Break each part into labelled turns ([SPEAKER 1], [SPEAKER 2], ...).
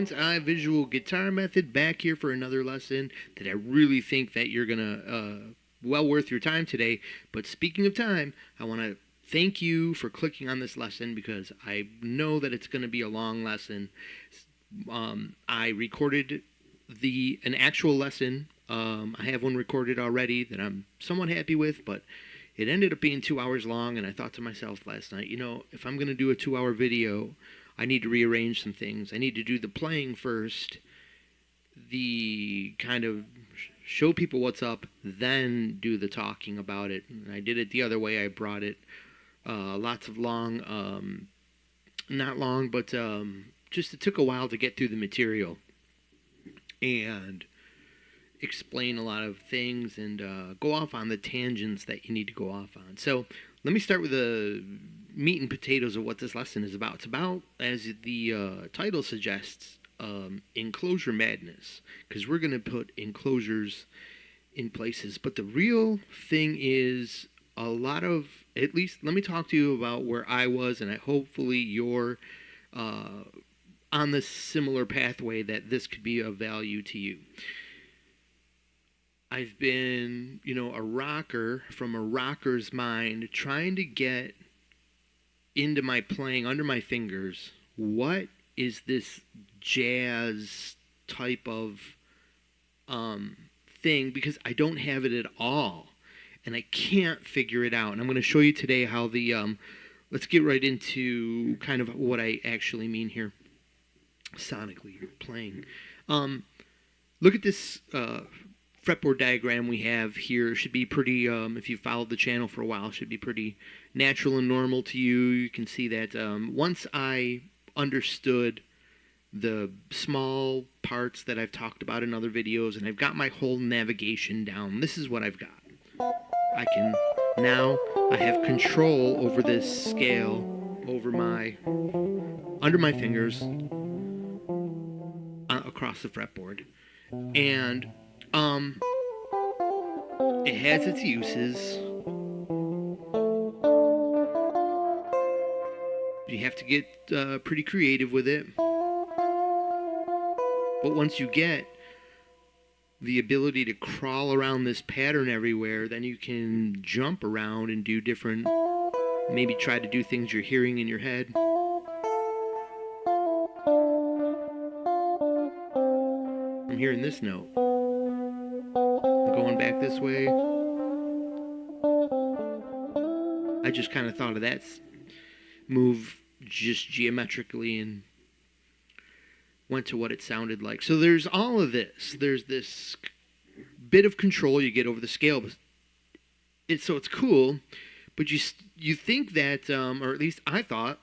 [SPEAKER 1] students, visual guitar method, back here for another lesson that I really think that you're gonna well worth your time today. But speaking of time, I want to thank you for clicking on this lesson because I know that it's going to be a long lesson. I recorded an actual lesson. I have one recorded already that I'm somewhat happy with, but it ended up being 2 hours long, and I thought to myself last night, if I'm going to do a 2 hour video, I need to rearrange some things. I need to do the playing first, the kind of show people what's up, then do the talking about it. And I did it the other way. I brought it lots of long, not long, but just it took a while to get through the material and explain a lot of things and go off on the tangents that you need to go off on. So let me start with the meat and potatoes of what this lesson is about. It's about, as the title suggests, Enclosure Madness, because we're going to put enclosures in places. But the real thing is a lot of, at least let me talk to you about where I was, and hopefully you're on the similar pathway that this could be of value to you. I've been, a rocker from a rocker's mind, trying to get into my playing under my fingers. What is this jazz type of thing? Because I don't have it at all, and I can't figure it out. And I'm going to show you today how let's get right into kind of what I actually mean here, sonically playing. Look at this fretboard diagram we have here. It should be pretty, if you followed the channel for a while, should be pretty natural and normal to you. You can see that once I understood the small parts that I've talked about in other videos, and I've got my whole navigation down, this is what I've got. I have control over this scale under my fingers across the fretboard. And it has its uses. You have to get pretty creative with it. But once you get the ability to crawl around this pattern everywhere, then you can jump around and do different, maybe try to do things you're hearing in your head. I'm hearing this note. I'm going back this way. I just kind of thought of that move just geometrically and went to what it sounded like. So there's all of this. There's this bit of control you get over the scale. So it's cool, but you think that, or at least I thought,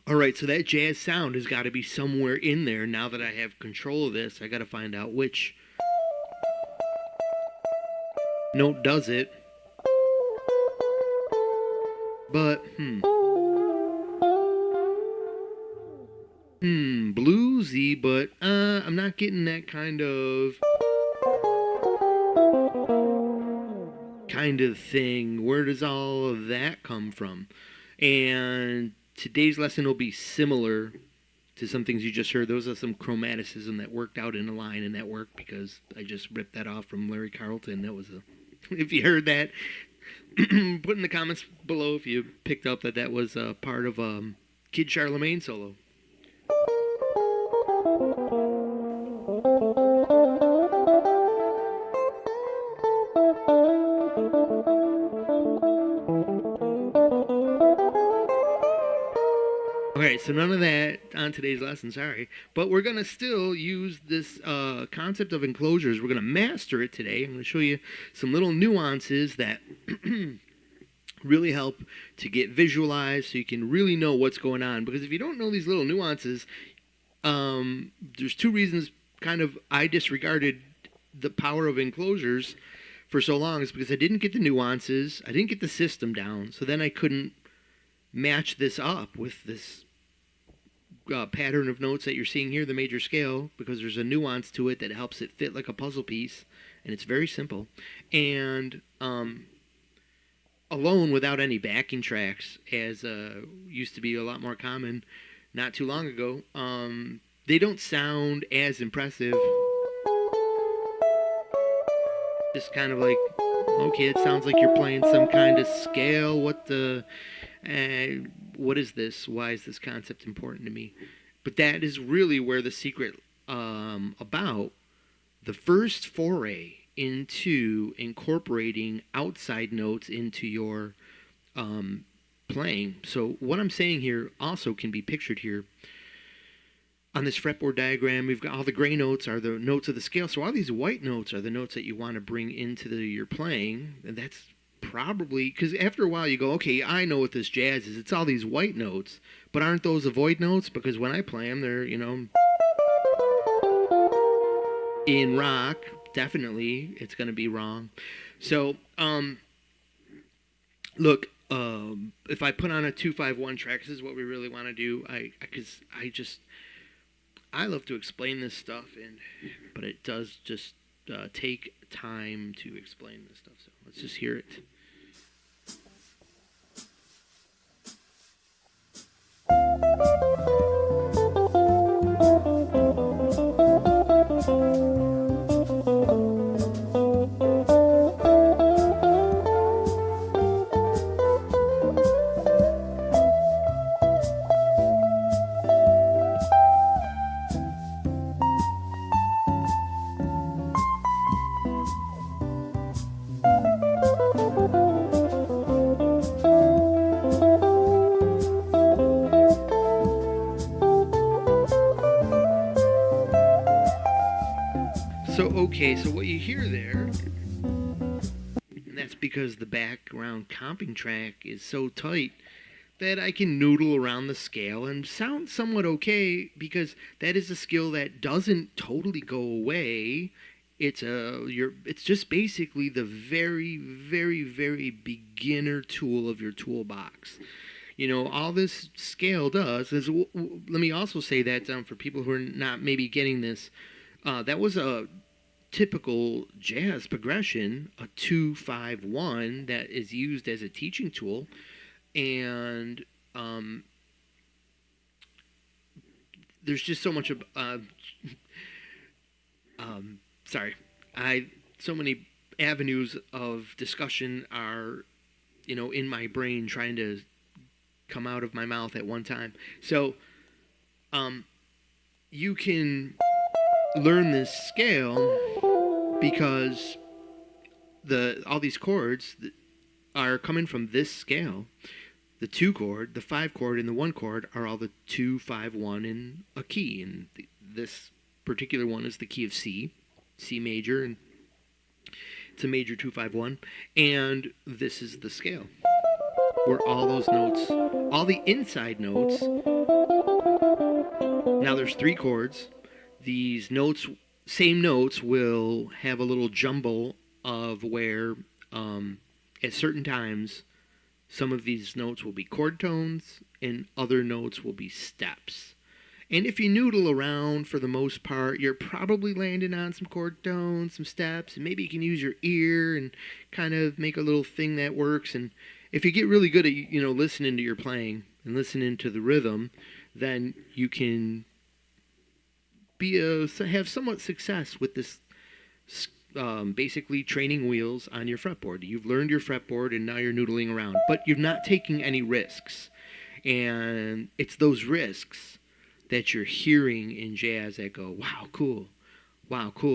[SPEAKER 1] all right, so that jazz sound has got to be somewhere in there. Now that I have control of this, I got to find out which note does it. But, bluesy, but I'm not getting that kind of thing. Where does all of that come from? And today's lesson will be similar to some things you just heard. Those are some chromaticism that worked out in a line, and that worked because I just ripped that off from Larry Carlton. That was if you heard that, put in the comments below if you picked up that was part of Kid Charlemagne solo. Okay, so none of that on today's lesson, sorry. But we're going to still use this concept of enclosures. We're going to master it today. I'm going to show you some little nuances that really help to get visualized so you can really know what's going on. Because if you don't know these little nuances, there's two reasons kind of I disregarded the power of enclosures for so long. Is because I didn't get the nuances. I didn't get the system down. So then I couldn't match this up with this pattern of notes that you're seeing here, the major scale, because there's a nuance to it that helps it fit like a puzzle piece, and it's very simple. And alone, without any backing tracks, as used to be a lot more common not too long ago, they don't sound as impressive. Just kind of like, okay, it sounds like you're playing some kind of scale. What is this? Why is this concept important to me? But that is really where the secret about the first foray into incorporating outside notes into your playing. So what I'm saying here also can be pictured here. On this fretboard diagram, we've got all the gray notes are the notes of the scale. So all these white notes are the notes that you want to bring into your playing. And that's probably, because after a while you go, okay, I know what this jazz is. It's all these white notes. But aren't those the void notes? Because when I play them, they're, in rock, definitely, it's going to be wrong. So, look, if I put on a 2-5-1 track, this is what we really want to do. I love to explain this stuff, but it does just take time to explain this stuff. So let's just hear it. So what you hear there, and that's because the background comping track is so tight that I can noodle around the scale and sound somewhat okay, because that is a skill that doesn't totally go away. It's just basically the very, very, very beginner tool of your toolbox. All this scale does is, let me also say that for people who are not maybe getting this, that was a typical jazz progression, a 2-5-1 that is used as a teaching tool, and there's just so much of sorry, so many avenues of discussion are in my brain trying to come out of my mouth at one time. So you can learn this scale because all these chords are coming from this scale. The 2 chord, the 5 chord, and the 1 chord are all the 2-5-1 in a key, and this particular one is the key of C major, and it's a major 2-5-1, and this is the scale where all those notes, all the inside notes. Now there's 3 chords. These notes, same notes, will have a little jumble of where at certain times some of these notes will be chord tones and other notes will be steps. And if you noodle around, for the most part, you're probably landing on some chord tones, some steps, and maybe you can use your ear and kind of make a little thing that works. And if you get really good at listening to your playing and listening to the rhythm, then you can have somewhat success with this, basically training wheels on your fretboard. You've learned your fretboard and now you're noodling around, but you're not taking any risks. And it's those risks that you're hearing in jazz that go, wow, cool.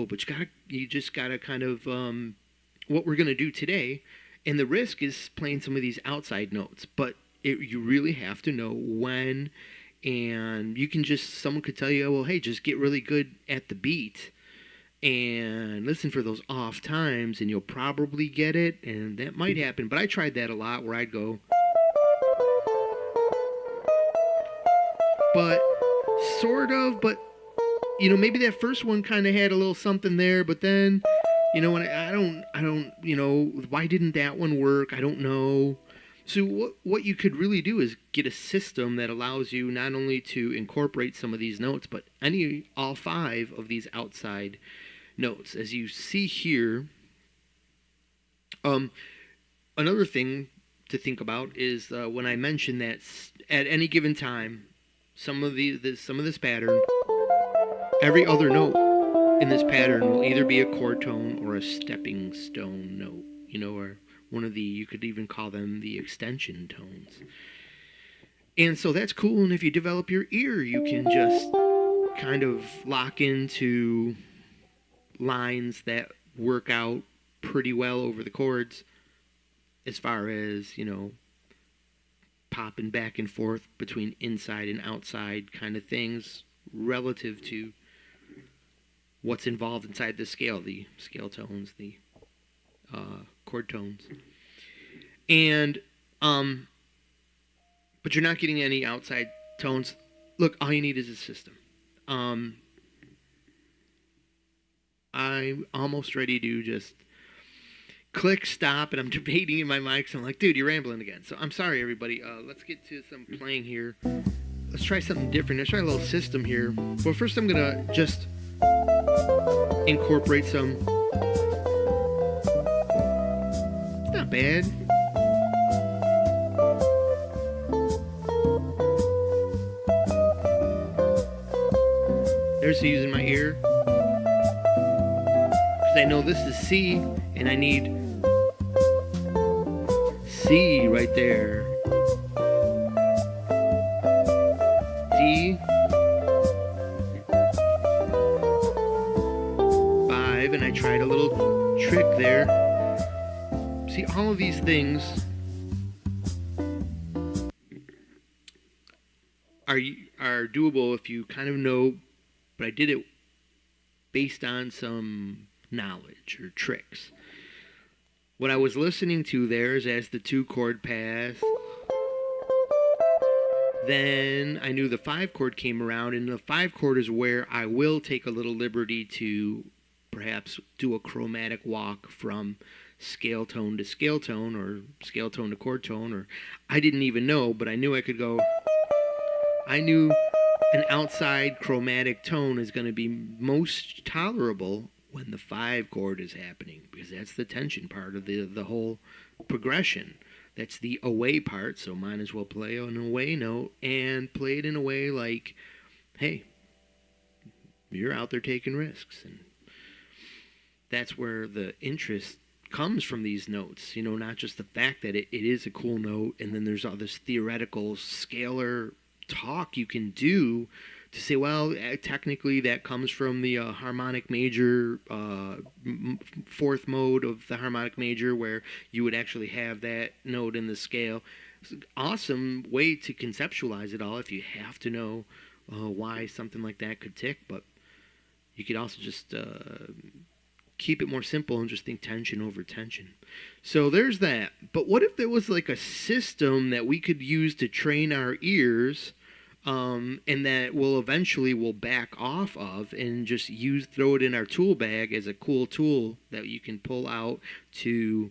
[SPEAKER 1] But you just gotta kind of, what we're gonna do today, and the risk is playing some of these outside notes, but you really have to know when. And someone could tell you, well, hey, just get really good at the beat and listen for those off times and you'll probably get it, and that might happen. But I tried that a lot, where I'd go, but sort of, but maybe that first one kind of had a little something there, but then, when I don't, why didn't that one work? I don't know. So what you could really do is get a system that allows you not only to incorporate some of these notes, but all 5 of these outside notes. As you see here, another thing to think about is when I mentioned that at any given time, some of this pattern Every other note in this pattern will either be a chord tone or a stepping stone note, or one of the, you could even call them the extension tones. And so that's cool. And if you develop your ear, you can just kind of lock into lines that work out pretty well over the chords as far as, popping back and forth between inside and outside kind of things relative to what's involved inside the scale, the scale tones, the chord tones. And, but you're not getting any outside tones. Look, all you need is a system. I'm almost ready to just click stop, and I'm debating in my mind because I'm like, dude, you're rambling again. So I'm sorry, everybody. Let's get to some playing here. Let's try something different. Let's try a little system here. Well, first I'm going to just incorporate some. It's not bad. There's using my ear. Because I know this is C, and I need C right there. D. 5, and I tried a little trick there. See, all of these things are doable if you kind of know, but I did it based on some knowledge or tricks. What I was listening to there is as the 2 chord pass. Then I knew the 5 chord came around, and the 5 chord is where I will take a little liberty to perhaps do a chromatic walk from scale tone to scale tone, or scale tone to chord tone, or I didn't even know, but I knew I could go. I knew an outside chromatic tone is going to be most tolerable when the 5 chord is happening, because that's the tension part of the whole progression. That's the away part, so might as well play an away note and play it in a way like, hey, you're out there taking risks. And that's where the interest comes from these notes, not just the fact that it is a cool note, and then there's all this theoretical scalar talk you can do to say, well, technically that comes from the harmonic major, 4th mode of the harmonic major, where you would actually have that note in the scale. It's an awesome way to conceptualize it all if you have to know why something like that could tick, but you could also just keep it more simple and just think tension over tension. So there's that. But what if there was like a system that we could use to train our ears, and that we'll back off of and just throw it in our tool bag as a cool tool that you can pull out to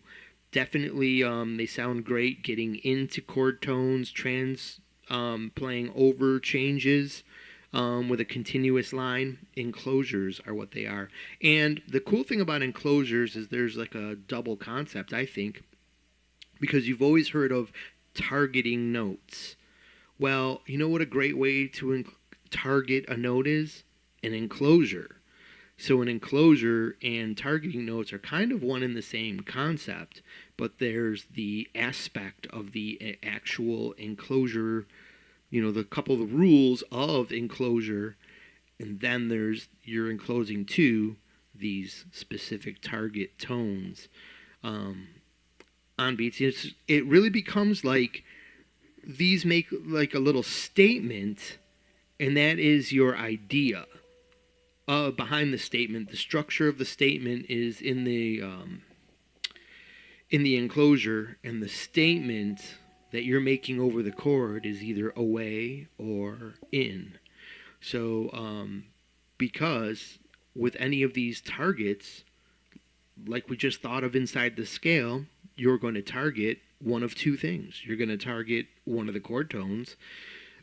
[SPEAKER 1] definitely, they sound great getting into chord tones, playing over changes, with a continuous line. Enclosures are what they are. And the cool thing about enclosures is there's like a double concept, I think, because you've always heard of targeting notes. Well, you know what a great way to target a note is? An enclosure. So an enclosure and targeting notes are kind of one and the same concept, but there's the aspect of the actual enclosure, the couple of the rules of enclosure, and then there's you're enclosing to these specific target tones on beats. It really becomes like these make like a little statement, and that is your idea behind the statement. The structure of the statement is in the enclosure, and the statement that you're making over the chord is either away or in. So because with any of these targets, like we just thought of inside the scale, you're going to target one of 2 things. You're going to target one of the chord tones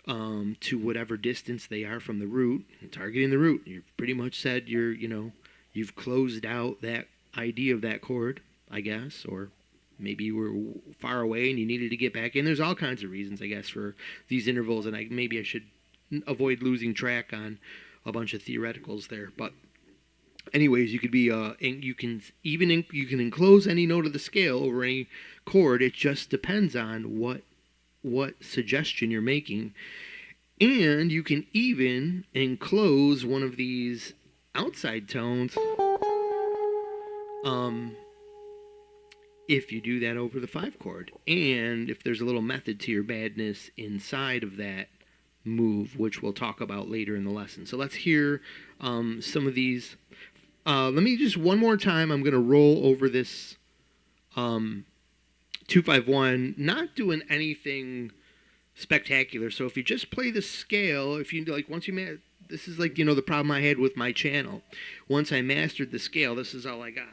[SPEAKER 1] to whatever distance they are from the root. And targeting the root, you've pretty much said you've closed out that idea of that chord, I guess, or maybe you were far away and you needed to get back in. There's all kinds of reasons, I guess, for these intervals, and maybe I should avoid losing track on a bunch of theoreticals there. But anyways, you could be you can enclose any note of the scale over any chord. It just depends on what suggestion you're making, and you can even enclose one of these outside tones if you do that over the 5 chord, and if there's a little method to your madness inside of that move, which we'll talk about later in the lesson. So let's hear some of these. Let me just one more time. I'm going to roll over this 2-5-1, not doing anything spectacular. So if you just play the scale, if you like, once you this is like, the problem I had with my channel. Once I mastered the scale, this is all I got.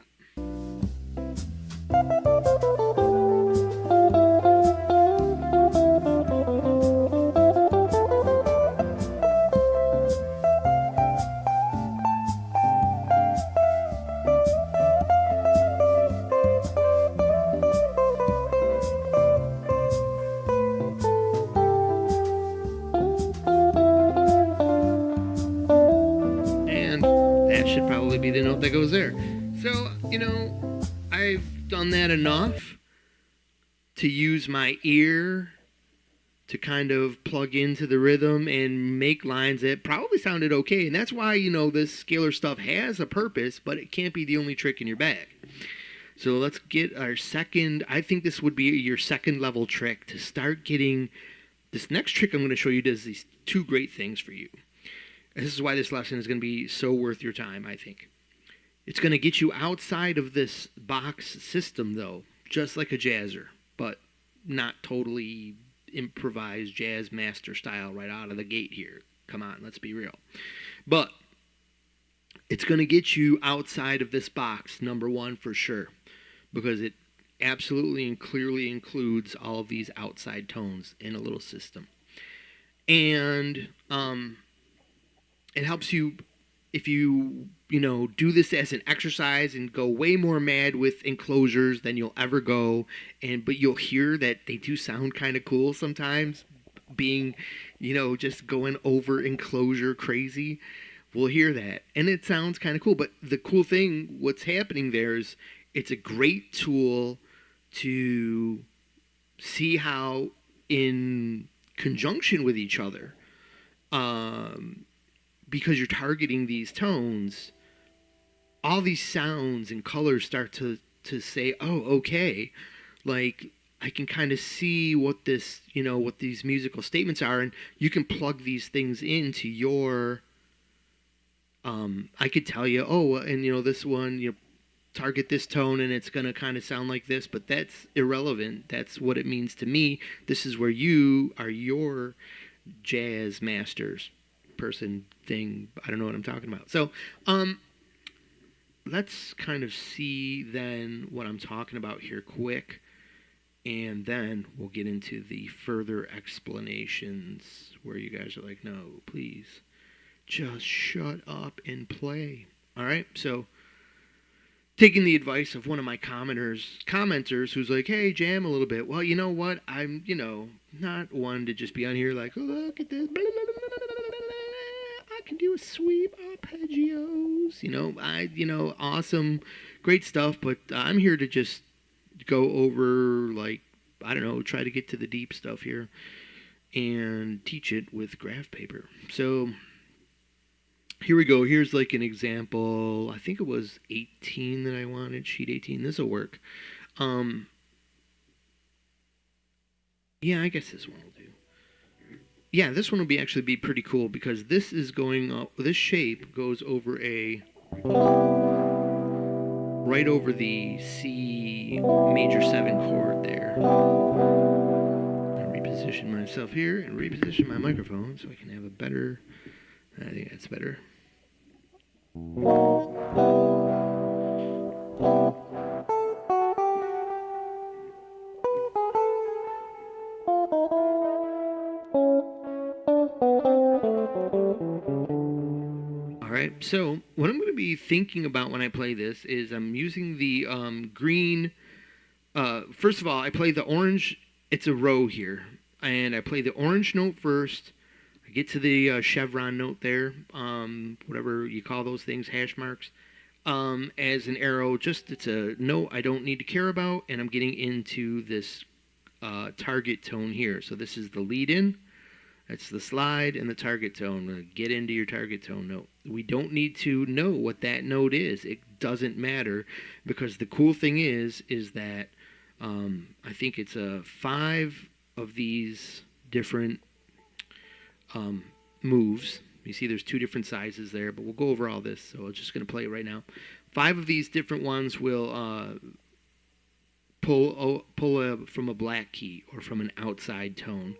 [SPEAKER 1] Should probably be the note that goes there. So, I've done that enough to use my ear to kind of plug into the rhythm and make lines that probably sounded okay. And that's why, this scalar stuff has a purpose, but it can't be the only trick in your bag. So let's get our second, I think this would be your second level trick to start getting, this next trick I'm going to show you does these 2 great things for you. This is why this lesson is going to be so worth your time, I think. It's going to get you outside of this box system, though, just like a jazzer, but not totally improvised jazz master style right out of the gate here. Come on, let's be real. But it's going to get you outside of this box, number 1, for sure, because it absolutely and clearly includes all of these outside tones in a little system. And it helps you if you do this as an exercise and go way more mad with enclosures than you'll ever go, but you'll hear that they do sound kind of cool sometimes, being just going over enclosure crazy. We'll hear that and it sounds kind of cool. But the cool thing, what's happening there is it's a great tool to see how in conjunction with each other, because you're targeting these tones, all these sounds and colors start to say, oh, okay, like I can kind of see what this, what these musical statements are, and you can plug these things into your, I could tell you, oh, and this one, target this tone and it's going to kind of sound like this, but that's irrelevant. That's what it means to me. This is where you are your jazz masters person thing. I don't know what I'm talking about. So let's kind of see then what I'm talking about here quick, and then we'll get into the further explanations where you guys are like, no, please just shut up and play. All right, so taking the advice of one of my commenters who's like, hey, jam a little bit. Well, you know what, I'm not one to just be on here like, oh, look at this, I can do a sweep arpeggios, awesome, great stuff, but I'm here to just go over, like, I don't know, try to get to the deep stuff here and teach it with graph paper. So here we go. Here's like an example. I think it was 18 that I wanted, sheet 18. This will work. Yeah, I guess this one will do. Yeah, this one will actually be pretty cool because this is going up. This shape goes over right over the C major 7 chord there. I'll reposition myself here and reposition my microphone so I can have a better. I think that's better. Alright, so what I'm going to be thinking about when I play this is I'm using the green. First of all, I play the orange. It's a row here. And I play the orange note first. I get to the chevron note there, whatever you call those things, hash marks, as an arrow. Just it's a note I don't need to care about, and I'm getting into this target tone here. So this is the lead in. That's the slide and the target tone. Get into your target tone note. We don't need to know what that note is. It doesn't matter, because the cool thing is that I think it's 5 of these different moves. You see there's 2 different sizes there, but we'll go over all this. So I'm just going to play it right now. 5 of these different ones will pull from a black key or from an outside tone.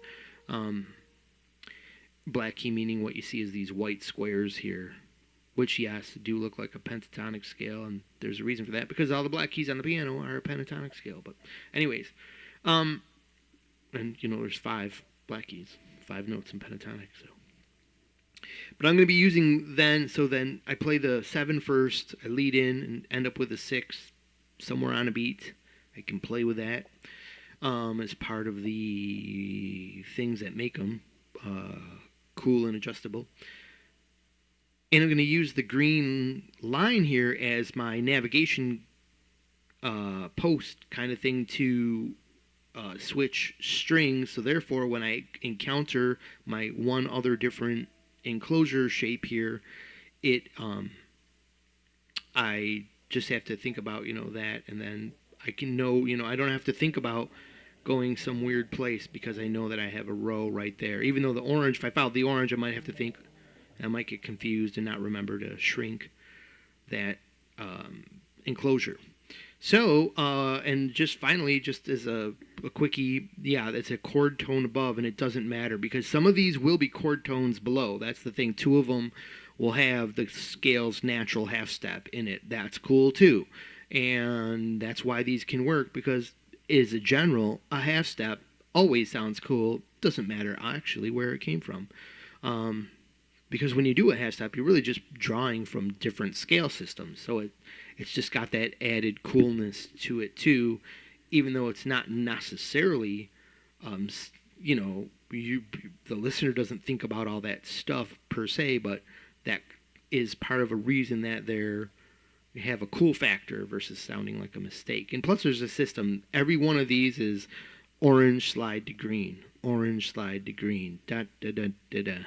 [SPEAKER 1] Black key meaning what you see is these white squares here, which, yes, do look like a pentatonic scale, and there's a reason for that, because all the black keys on the piano are a pentatonic scale. But anyways, and, there's 5 black keys, 5 notes in pentatonic, so. But I'm going to be using then I play the 7 first, I lead in and end up with a 6 somewhere on a beat. I can play with that as part of the things that make them cool and adjustable. And I'm going to use the green line here as my navigation post kind of thing to switch strings. So therefore, when I encounter my one other different enclosure shape here, I just have to think about, that, and then I can know, I don't have to think about going some weird place, because I know that I have a row right there. Even though the orange, if I followed the orange, I might have to think, I might get confused and not remember to shrink that enclosure. So, and just finally, just as a quickie, yeah, it's a chord tone above, and it doesn't matter, because some of these will be chord tones below. That's the thing. 2 of them will have the scale's natural half step in it. That's cool too. And that's why these can work, because as a general, a half step always sounds cool. Doesn't matter actually where it came from. Because when you do a half step, you're really just drawing from different scale systems. So it's just got that added coolness to it too, even though it's not necessarily, the listener doesn't think about all that stuff per se, but that is part of a reason that they have a cool factor versus sounding like a mistake. And plus there's a system. Every one of these is orange slide to green, orange slide to green, da da da da da.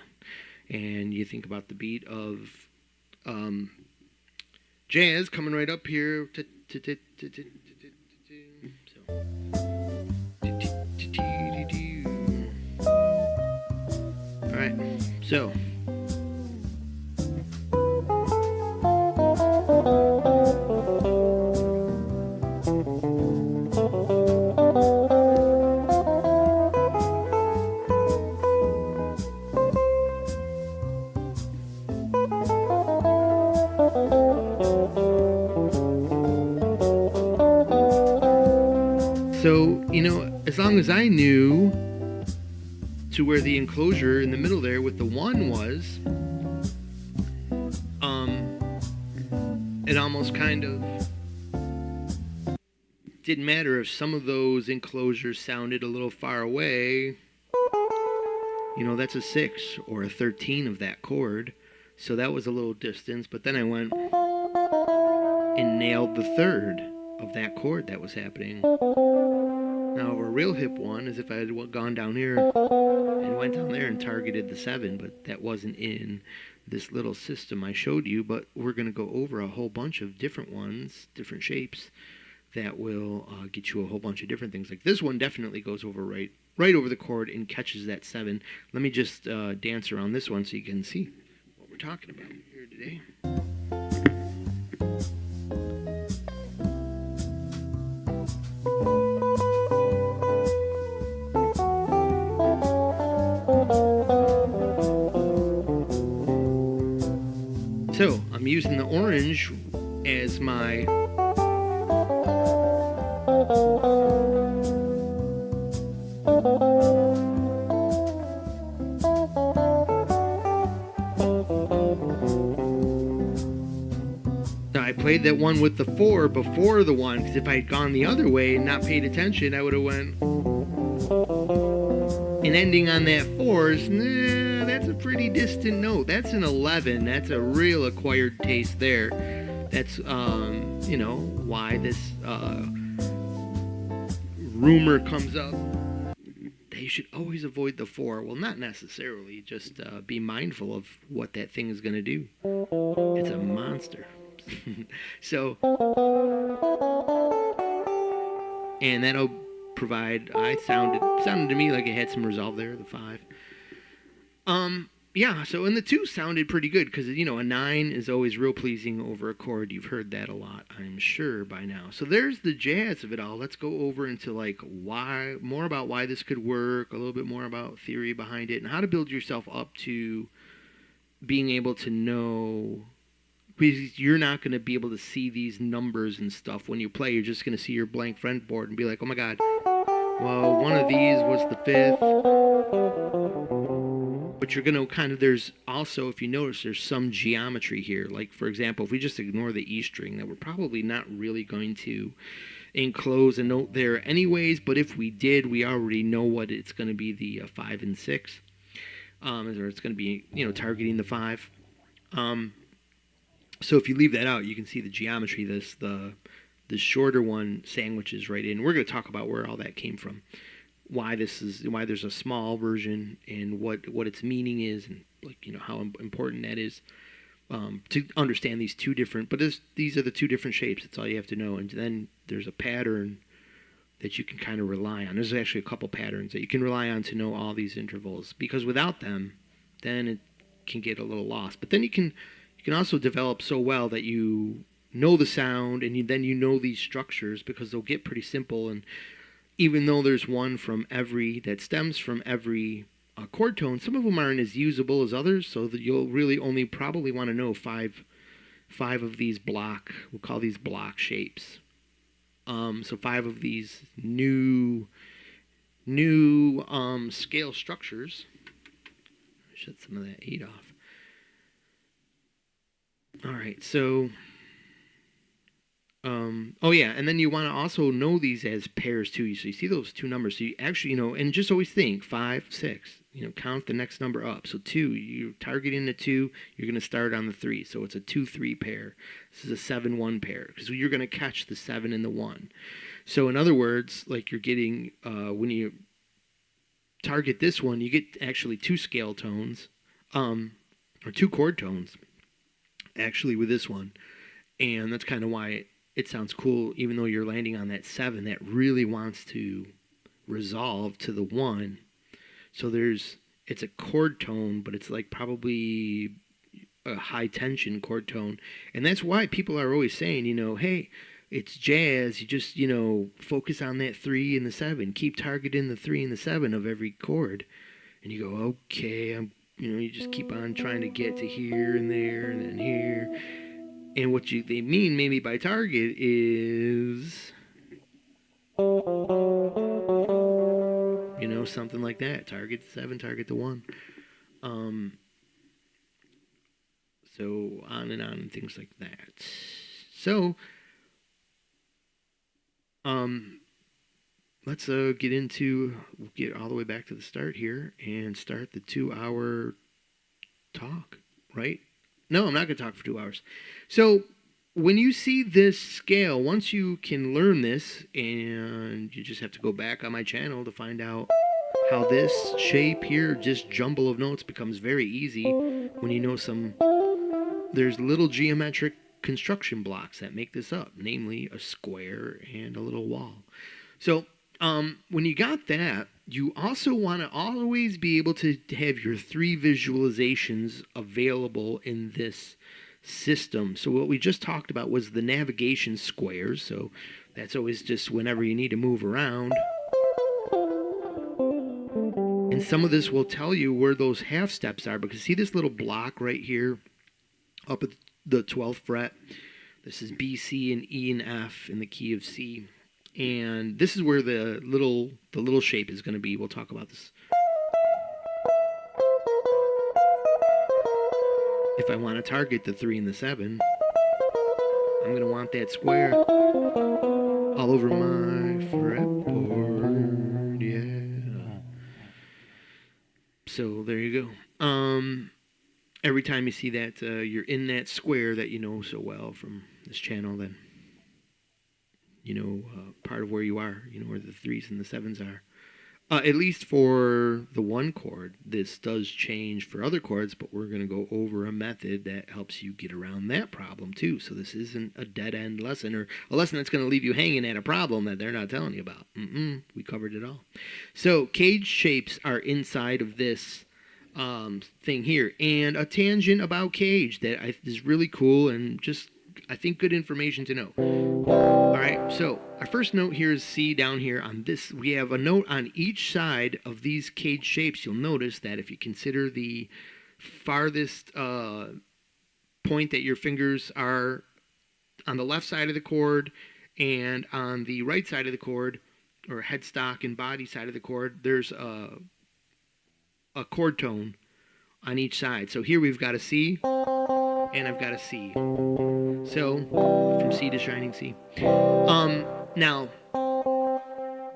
[SPEAKER 1] And you think about the beat of jazz coming right up here. All right, so. So, as long as I knew to where the enclosure in the middle there with the 1 was, it almost kind of didn't matter if some of those enclosures sounded a little far away. That's a 6 or a 13 of that chord. So that was a little distance, but then I went and nailed the 3rd of that chord that was happening. Now, a real hip one is if I had gone down here and went down there and targeted the 7, but that wasn't in this little system I showed you. But we're going to go over a whole bunch of different ones, different shapes, that will get you a whole bunch of different things. Like this one definitely goes over right over the chord and catches that 7. Let me just dance around this one so you can see what we're talking about here today. So, I'm using the orange as my now I played that one with the 4 before the 1, because if I had gone the other way and not paid attention, I would have went and ending on that 4s, that's a pretty distant note. That's an 11. That's a real acquired taste there. That's, why this rumor comes up. They should always avoid the 4. Well, not necessarily. Just be mindful of what that thing is going to do. It's a monster. So, and that'll provide. I sounded to me like it had some resolve there. The 5. Yeah. So, and the 2 sounded pretty good because a 9 is always real pleasing over a chord. You've heard that a lot, I'm sure by now. So there's the jazz of it all. Let's go over into like more about why this could work, a little bit more about theory behind it, and how to build yourself up to being able to know. Because you're not going to be able to see these numbers and stuff when you play. You're just going to see your blank fretboard and be like, oh my God, well, one of these was the 5th. But you're going to there's also, if you notice, there's some geometry here. Like, for example, if we just ignore the E string, that we're probably not really going to enclose a note there anyways. But if we did, we already know what it's going to be, the 5 and 6. Or it's going to be, targeting the 5. So if you leave that out, you can see the geometry. The shorter one sandwiches right in. We're going to talk about where all that came from, why there's a small version, and what its meaning is, and how important that is to understand these two different. But these are the 2 different shapes. That's all you have to know. And then there's a pattern that you can kind of rely on. There's actually a couple patterns that you can rely on to know all these intervals, because without them, then it can get a little lost. But then you can also develop so well that you know the sound, and then you know these structures, because they'll get pretty simple. And even though there's one from every that stems from every chord tone, some of them aren't as usable as others, so that you'll really only probably want to know five of these we'll call these block shapes. So 5 of these new scale structures. Shut some of that 8 off. All right, so, and then you want to also know these as pairs too. So you see those 2 numbers. So you actually, and just always think 5, 6. Count the next number up. So 2, you're targeting the 2. You're going to start on the 3. So it's a 2-3 pair. This is a 7-1 pair, because you're going to catch the 7 and the 1. So in other words, like you're getting when you target this one, you get actually 2 scale tones, or 2 chord tones. Actually, with this one, and that's kind of why it sounds cool, even though you're landing on that 7 that really wants to resolve to the 1. So it's a chord tone, but it's like probably a high tension chord tone, and that's why people are always saying, hey, it's jazz. You just focus on that 3 and the 7, keep targeting the 3 and the 7 of every chord, and you go, okay, you just keep on trying to get to here and there and then here. And what they mean maybe by target is, something like that. Target the 7, target the 1. So on and things like that. So, let's get all the way back to the start here and start the 2-hour talk, right? No, I'm not going to talk for 2 hours. So when you see this scale, once you can learn this, and you just have to go back on my channel to find out how this shape here, just jumble of notes, becomes very easy when you know there's little geometric construction blocks that make this up, namely a square and a little wall. So when you got that, you also want to always be able to have your 3 visualizations available in this system. So what we just talked about was the navigation squares. So that's always just whenever you need to move around. And some of this will tell you where those half steps are, because see this little block right here up at the 12th fret? This is B, C, and E and F in the key of C. And this is where the little shape is going to be. We'll talk about this. If I want to target the 3 and the 7, I'm going to want that square all over my fretboard. Yeah. So there you go. Every time you see that you're in that square that you know so well from this channel, then you know part of where you are. You know where the 3s and the 7s are. At least for the one chord, this does change for other chords, but we're going to go over a method that helps you get around that problem too. So this isn't a dead-end lesson or a lesson that's going to leave you hanging at a problem that they're not telling you about. We covered it all. So cage shapes are inside of this thing here. And a tangent about cage that is really cool and just, I think, good information to know. All right, so our first note here is C down here on this. We have a note on each side of these cage shapes. You'll notice that if you consider the farthest point that your fingers are on the left side of the chord and on the right side of the chord, or headstock and body side of the chord, there's a chord tone on each side. So here we've got a C and I've got a C. So from C to shining C. Now,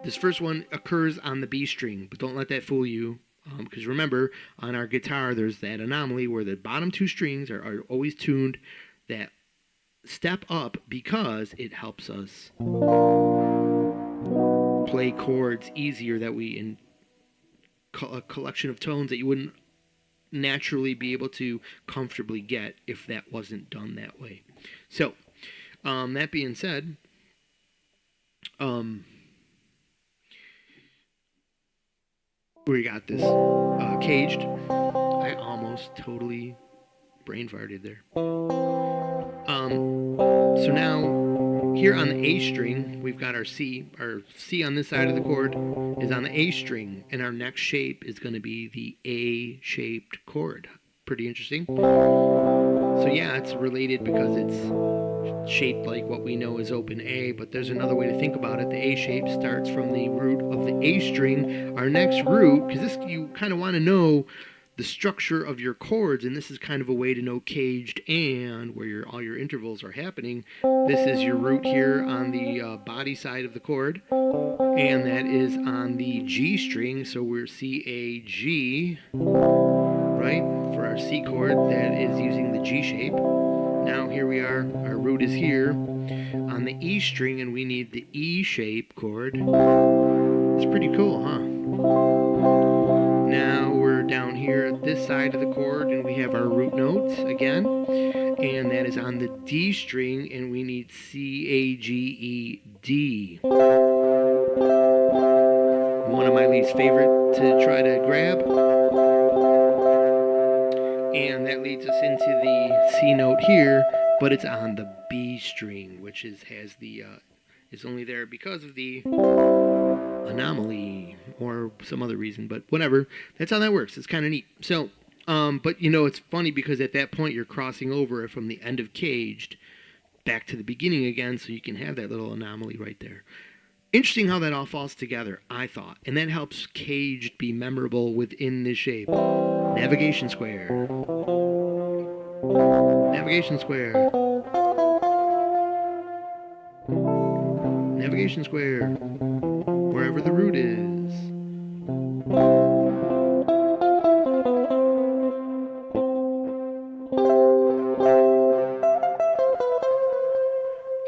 [SPEAKER 1] this first one occurs on the B string, but don't let that fool you. Because remember, on our guitar, there's that anomaly where the bottom 2 strings are always tuned that step up because it helps us play chords easier that we in a collection of tones that you wouldn't naturally be able to comfortably get if that wasn't done that way. So, that being said, we got this caged. I almost totally brain farted there. So now here on the A string, we've got our C. Our C on this side of the chord is on the A string, and our next shape is going to be the A-shaped chord. Pretty interesting. So yeah, it's related because it's shaped like what we know as open A, but there's another way to think about it. The A shape starts from the root of the A string. Our next root, because this you kind of want to know the structure of your chords, and this is kind of a way to know caged and where all your intervals are happening. This is your root here on the body side of the chord, and that is on the G string, so we're C, A, G, right? For our C chord, that is using the G shape. Now here we are, our root is here on the E string, and we need the E shape chord. It's pretty cool, huh? Now we're down here at this side of the chord, and we have our root notes again, and that is on the D string, and we need C, A, G, E, D. One of my least favorite to try to grab. And that leads us into the C note here, but it's on the B string, which is only there because of the anomaly or some other reason, but whatever. That's how that works. It's kind of neat. So, but you know, it's funny because at that point you're crossing over from the end of caged back to the beginning again, so you can have that little anomaly right there. Interesting how that all falls together, I thought, and that helps caged be memorable within this shape. Navigation square. Navigation square. Navigation square. Wherever the root is.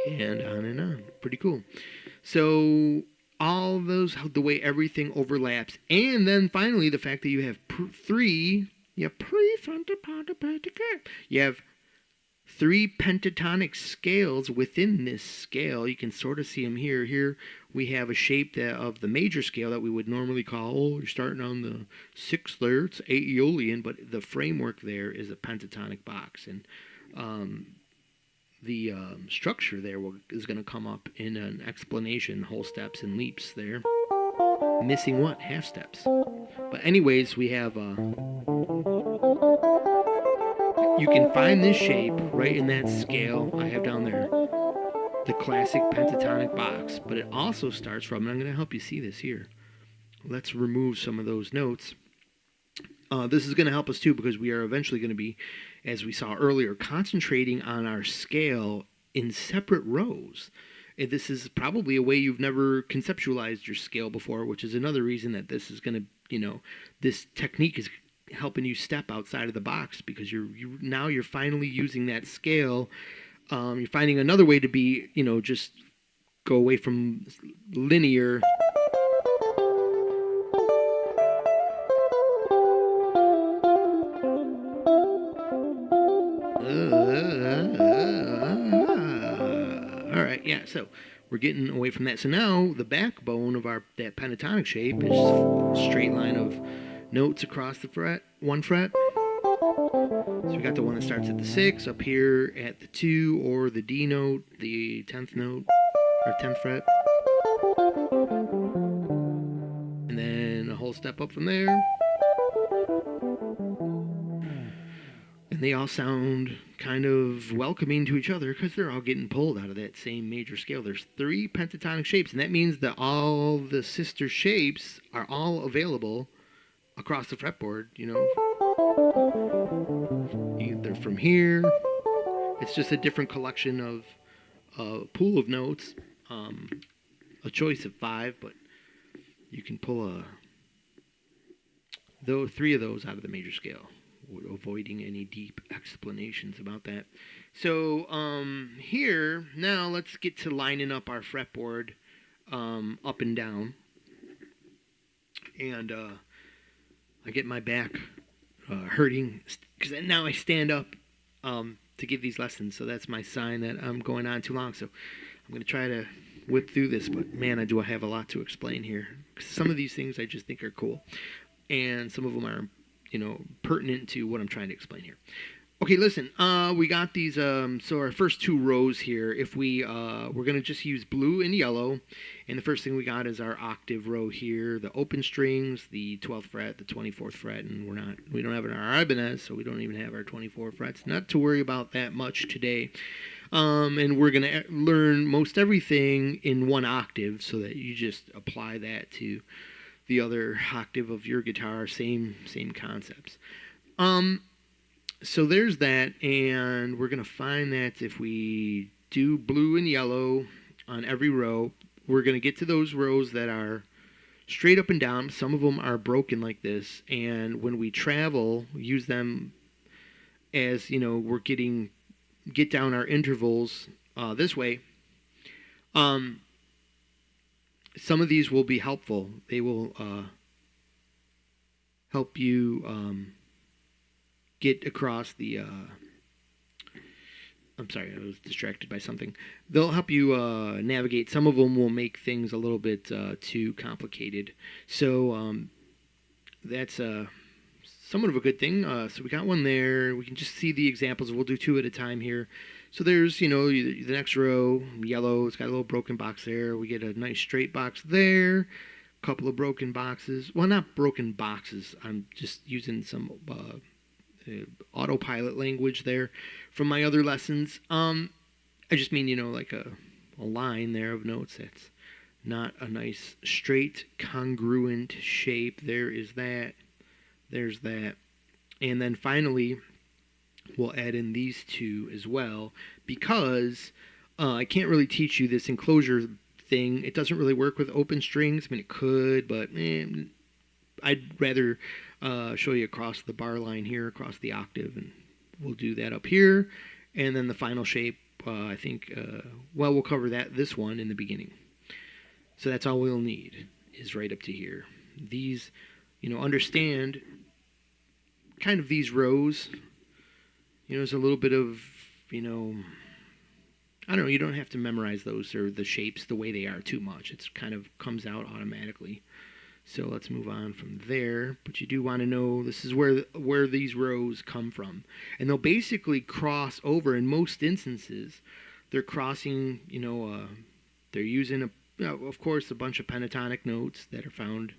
[SPEAKER 1] And on and on. Pretty cool. So all those, the way everything overlaps, and then finally the fact that you have you have 3 pentatonic scales within this scale. You can sort of see them here. Here we have a shape of the major scale that we would normally call, you're starting on the 6th there, it's Aeolian, but the framework there is a pentatonic box. And the structure there is going to come up in an explanation, whole steps and leaps there. Missing what? Half steps. But anyways, we have you can find this shape right in that scale I have down there, the classic pentatonic box, but it also starts from, and I'm going to help you see this here. Let's remove some of those notes. This is going to help us too, because we are eventually going to be, as we saw earlier, concentrating on our scale in separate rows. this is probably a way you've never conceptualized your scale before, which is another reason that this is going to, this technique is helping you step outside of the box, because you're finally using that scale. You're finding another way to be, just go away from linear. All right, yeah. So we're getting away from that. So now the backbone of that pentatonic shape is a straight line of notes across the fret, one fret. So we got the one that starts at the 6, up here at the 2, or the D note, the 10th note, or 10th fret. And then a whole step up from there. And they all sound kind of welcoming to each other because they're all getting pulled out of that same major scale. There's 3 pentatonic shapes, and that means that all the sister shapes are all available across the fretboard, Either from here. It's just a different collection of a pool of notes, a choice of 5, but you can pull 3 of those out of the major scale, avoiding any deep explanations about that. So here, now let's get to lining up our fretboard up and down. And I get my back hurting because now I stand up to give these lessons. So that's my sign that I'm going on too long. So I'm going to try to whip through this. But man, I have a lot to explain here. Some of these things I just think are cool. And some of them are, pertinent to what I'm trying to explain here. Okay, listen, we got these, so our first 2 rows here, if we're going to just use blue and yellow, and the first thing we got is our octave row here, the open strings, the 12th fret, the 24th fret, and we don't have our Ibanez, so we don't even have our 24 frets, not to worry about that much today. And we're going to learn most everything in 1 octave, so that you just apply that to the other octave of your guitar, same concepts. So there's that, and we're going to find that if we do blue and yellow on every row, we're going to get to those rows that are straight up and down. Some of them are broken like this, and when we travel, use them as, we're get down our intervals this way. Some of these will be helpful. They will help you get across the I'm sorry, I was distracted by something. They'll help you navigate. Some of them will make things a little bit too complicated. So that's somewhat of a good thing. So we got one there. We can just see the examples. We'll do 2 at a time here. So there's, the next row, yellow. It's got a little broken box there. We get a nice straight box there. A couple of broken boxes. Well, not broken boxes. I'm just using some autopilot language there from my other lessons. I just mean, like a line there of notes that's not a nice straight congruent shape. There is that. There's that. And then finally, we'll add in these 2 as well, because I can't really teach you this enclosure thing. It doesn't really work with open strings. I mean, it could, but I'd rather show you across the bar line here, across the octave, and we'll do that up here. And then the final shape, I think, we'll cover this one in the beginning. So that's all we'll need, is right up to here. These, understand kind of these rows. There's a little bit of, I don't know, you don't have to memorize those or the shapes the way they are too much. It's kind of comes out automatically. So let's move on from there. But you do want to know this is where these rows come from. And they'll basically cross over in most instances. They're crossing, they're using, of course, a bunch of pentatonic notes that are found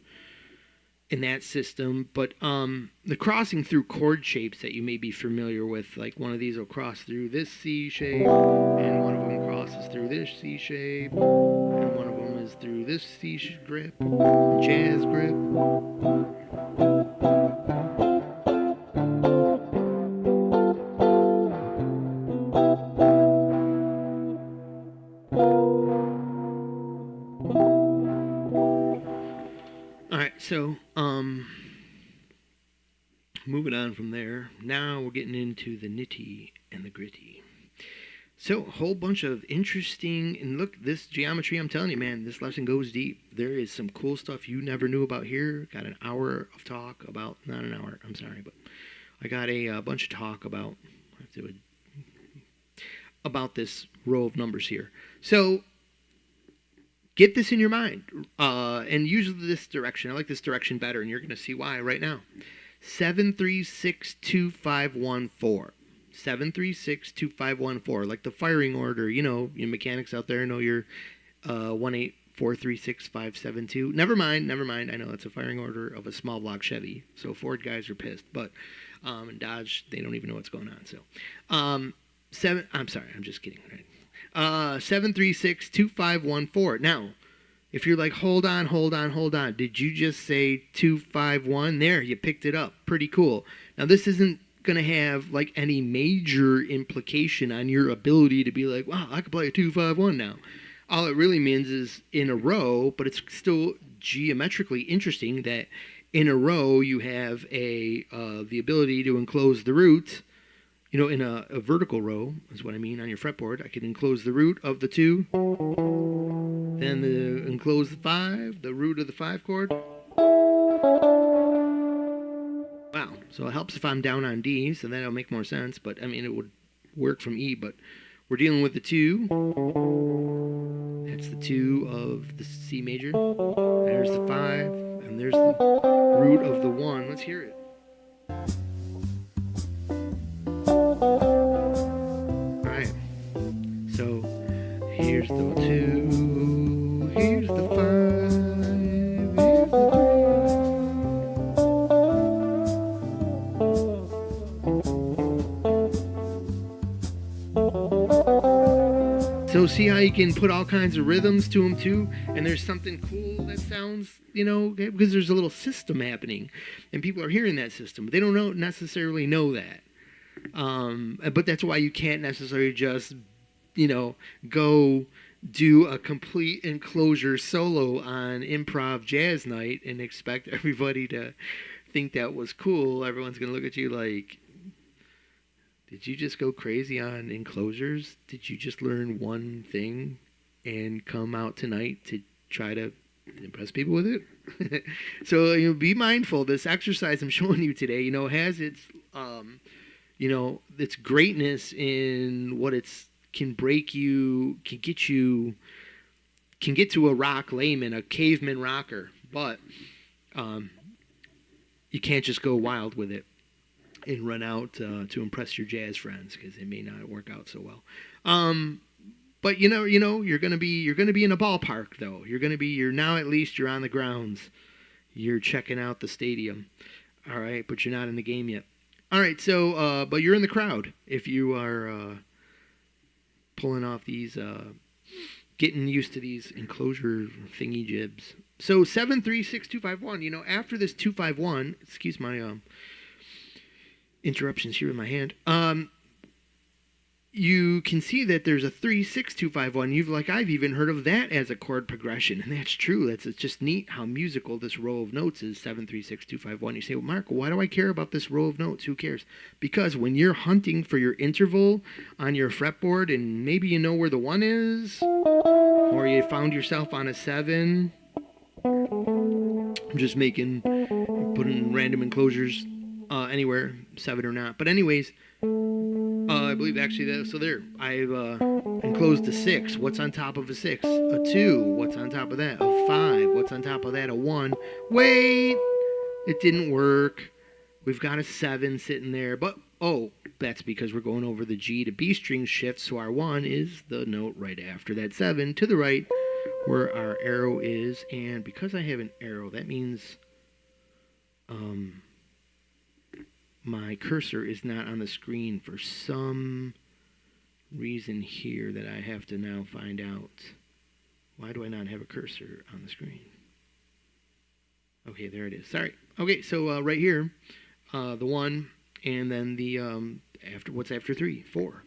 [SPEAKER 1] in that system. But the crossing through chord shapes that you may be familiar with, like one of these will cross through this C shape, and one of them crosses through this C shape, and one of them is through this C grip, jazz grip. So, moving on from there, now we're getting into the nitty and the gritty. So, a whole bunch of interesting, and look, this geometry, I'm telling you, man, this lesson goes deep. There is some cool stuff you never knew about here. Got an hour of talk about, not an hour, I'm sorry, but I got a bunch of talk about this row of numbers here. So, get this in your mind, and use this direction. I like this direction better, and you're going to see why right now. 7362514. 7362514, like the firing order. You know, you mechanics out there know your 184365572. Never mind. I know it's a firing order of a small block Chevy. So Ford guys are pissed, but and Dodge, they don't even know what's going on. So, I'm sorry, I'm just kidding. Right? 7362514. Now, if you're like, hold on. Did you just say 251? There, you picked it up. Pretty cool. Now, this isn't going to have like any major implication on your ability to be like, wow, I can play a 251 now. All it really means is in a row, but it's still geometrically interesting that in a row you have the ability to enclose the root. You know, in a vertical row is what I mean on your fretboard. I can enclose the root of the 2, then enclose the 5, the root of the 5 chord. Wow, so it helps if I'm down on D, so that'll make more sense, but I mean, it would work from E, but we're dealing with the 2. That's the 2 of the C major. There's the 5, and there's the root of the 1. Let's hear it. Alright, so here's the 2, here's the 5, here's the 3. So see how you can put all kinds of rhythms to them too, and there's something cool that sounds, you know, because there's a little system happening, and people are hearing that system, but they don't necessarily know that. But that's why you can't necessarily just, you know, go do a complete Enclosure solo on improv jazz night and expect everybody to think that was cool. Everyone's going to look at you like, did you just go crazy on Enclosures? Did you just learn one thing and come out tonight to try to impress people with it? So, you know, be mindful. This exercise I'm showing you today, you know, has its, you know, its greatness in what it's can break you, can get to a rock layman, a caveman rocker, but you can't just go wild with it and run out to impress your jazz friends, because it may not work out so well. But you know, you're gonna be in a ballpark though. You're now at least you're on the grounds. You're checking out the stadium. All right, but you're not in the game yet. All right, so but you're in the crowd if you are pulling off these, getting used to these Enclosure thingy jibs. So 7362551. You know, after this 251, excuse my interruptions here with my hand. You can see that there's a 36251. I've even heard of that as a chord progression, and that's true. It's just neat how musical this row of notes is. 7362551. You say, well, Mark, why do I care about this row of notes? Who cares? Because when you're hunting for your interval on your fretboard, and maybe you know where the 1 is, or you found yourself on a 7. I'm just putting random enclosures anywhere, 7 or not. But anyways, I believe actually that, so there, I've enclosed a 6. What's on top of a 6? A 2. What's on top of that? A 5. What's on top of that? A 1. Wait! It didn't work. We've got a 7 sitting there, but, oh, that's because we're going over the G to B string shift, so our 1 is the note right after that 7 to the right where our arrow is, and because I have an arrow, that means my cursor is not on the screen for some reason here that I have to now find out. Why do I not have a cursor on the screen? Okay, there it is. Sorry. Okay, so right here, the 1, and then the what's after 3? 4.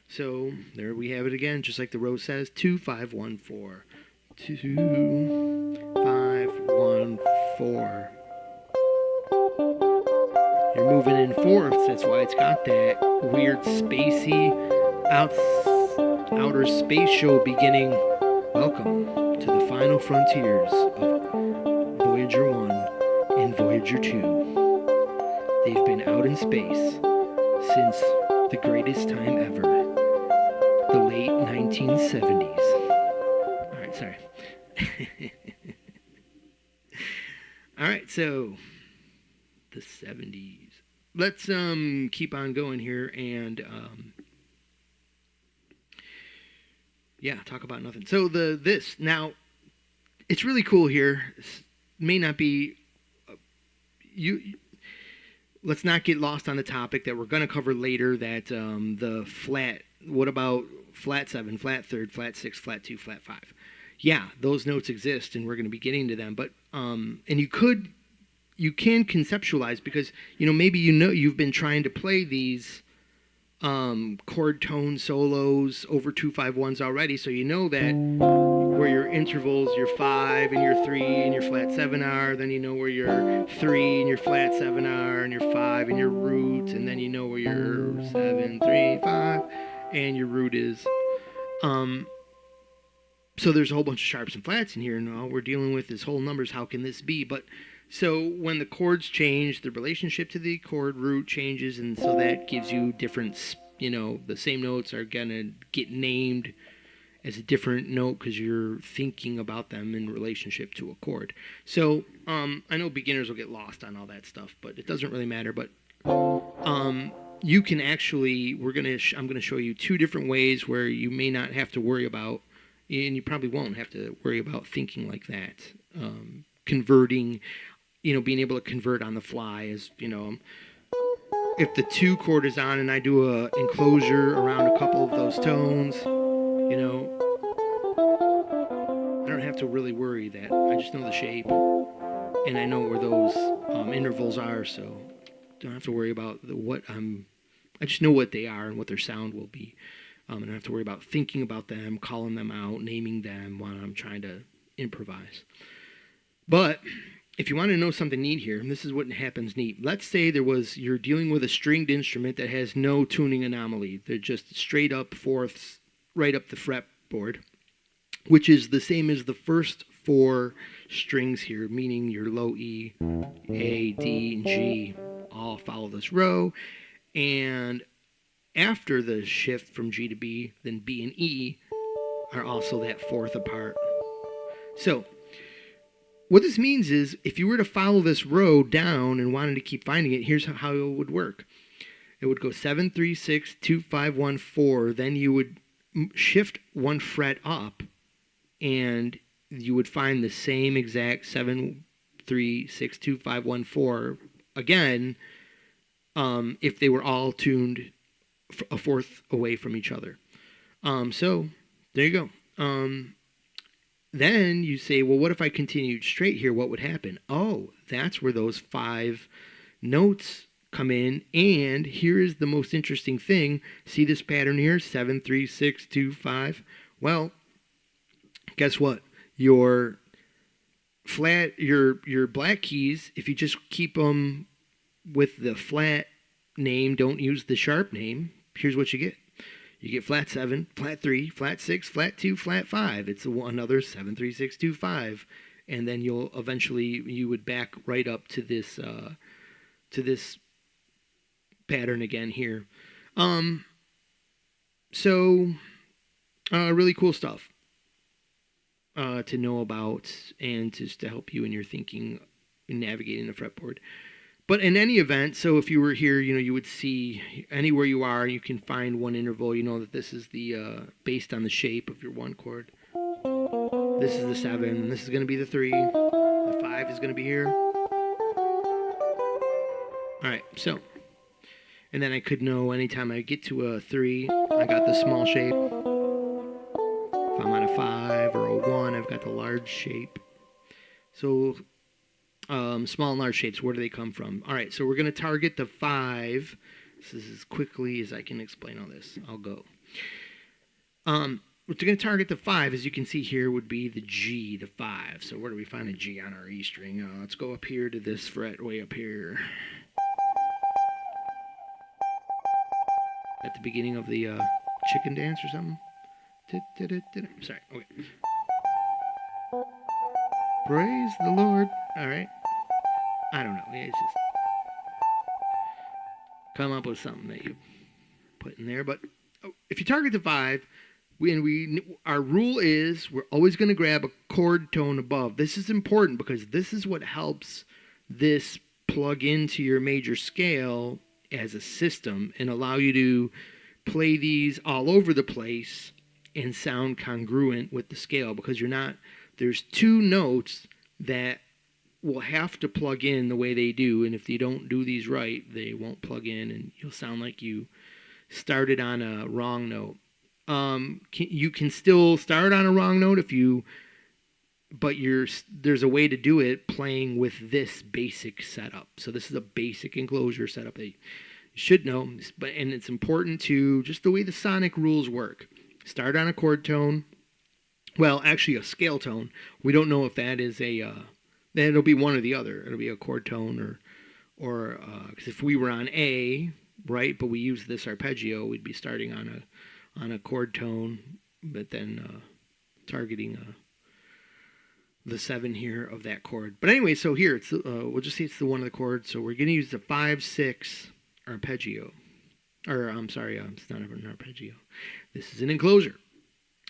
[SPEAKER 1] So there we have it again, just like the row says, 2, 5, 1, 4. 2, 5, 1, 4. moving in fourths. That's why it's got that weird spacey outer space show beginning. Welcome to the final frontiers of Voyager 1 and Voyager 2. They've been out in space since the greatest time ever, the late 1970s. Alright, sorry. Alright, so the 70s. Let's keep on going here and talk about nothing. So this now, it's really cool here. This may not be let's not get lost on the topic that we're going to cover later, that the flat, what about flat 7, flat third, flat 6, flat 2, flat 5? Yeah, those notes exist, and we're going to be getting to them. But and you can conceptualize, because maybe you've been trying to play these chord tone solos over 2-5-1s already, so you know that where your intervals, your 5 and your 3 and your flat 7 are, then you know where your 3 and your flat 7 are, and your 5 and your root, and then you know where your 7, 3, 5 and your root is. So there's a whole bunch of sharps and flats in here, and all we're dealing with is whole numbers. How can this be? But so when the chords change, the relationship to the chord root changes, and so that gives you different, the same notes are going to get named as a different note because you're thinking about them in relationship to a chord. So I know beginners will get lost on all that stuff, but it doesn't really matter. But you can actually, I'm going to show you 2 different ways where you may not have to worry about, and you probably won't have to worry about thinking like that. Converting, being able to convert on the fly is, if the 2 chord is on and I do a enclosure around a couple of those tones, I don't have to really worry that. I just know the shape, and I know where those intervals are, so don't have to worry about I just know what they are and what their sound will be. I don't have to worry about thinking about them, calling them out, naming them while I'm trying to improvise. But if you want to know something neat here, and this is what happens neat. Let's say you're dealing with a stringed instrument that has no tuning anomaly. They're just straight up fourths right up the fretboard, which is the same as the first 4 strings here, meaning your low E, A, D, and G all follow this row. And after the shift from G to B, then B and E are also that 4th apart. So what this means is, if you were to follow this row down and wanted to keep finding it, here's how it would work. It would go 7, 3, 6, 2, 5, 1, 4. Then you would shift 1 fret up, and you would find the same exact 7, 3, 6, 2, 5, 1, 4 again, if they were all tuned a 4th away from each other. So there you go. Then you say, well, what if I continued straight here? What would happen? Oh, that's where those 5 notes come in. And here is the most interesting thing. See this pattern here? 7, 3, 6, 2, 5. Well, guess what? Your black keys, if you just keep them with the flat name, don't use the sharp name, here's what you get. You get flat 7, flat 3, flat 6, flat 2, flat 5. It's another 7, 3, 6, 2, 5. And then you would back right up to this pattern again here. So really cool stuff to know about, and just to help you in your thinking in navigating the fretboard. But in any event, so if you were here, you would see anywhere you are, you can find 1 interval. You know that this is the based on the shape of your 1 chord. This is the 7. This is going to be the 3. The 5 is going to be here. All right, so, and then I could know anytime I get to a 3, I got the small shape. If I'm on a 5 or a 1, I've got the large shape. So small and large shapes, where do they come from? All right, so we're going to target the 5. This is as quickly as I can explain all this. I'll go. What we're going to target the 5, as you can see here, would be the G, the 5. So where do we find a G on our E string? Let's go up here to this fret way up here. at the beginning of the chicken dance or something. Sorry. Okay. Praise the Lord. All right. I don't know. It's just come up with something that you put in there. But if you target the 5, our rule is we're always going to grab a chord tone above. This is important because this is what helps this plug into your major scale as a system and allow you to play these all over the place and sound congruent with the scale, because there's 2 notes that will have to plug in the way they do, and if you don't do these right, they won't plug in and you'll sound like you started on a wrong note. You can still start on a wrong note but there's a way to do it playing with this basic setup. So this is a basic enclosure setup that you should know, and it's important to just the way the sonic rules work. Start on a chord tone. Well, actually a scale tone. We don't know if that is it'll be one or the other. It'll be a chord tone or because if we were on A, right, but we use this arpeggio, we'd be starting on a chord tone, but then targeting the 7 here of that chord. But anyway, so here it's we'll just say it's the one of the chords. So we're going to use the 5/6 arpeggio, or I'm sorry, it's not an arpeggio. This is an enclosure,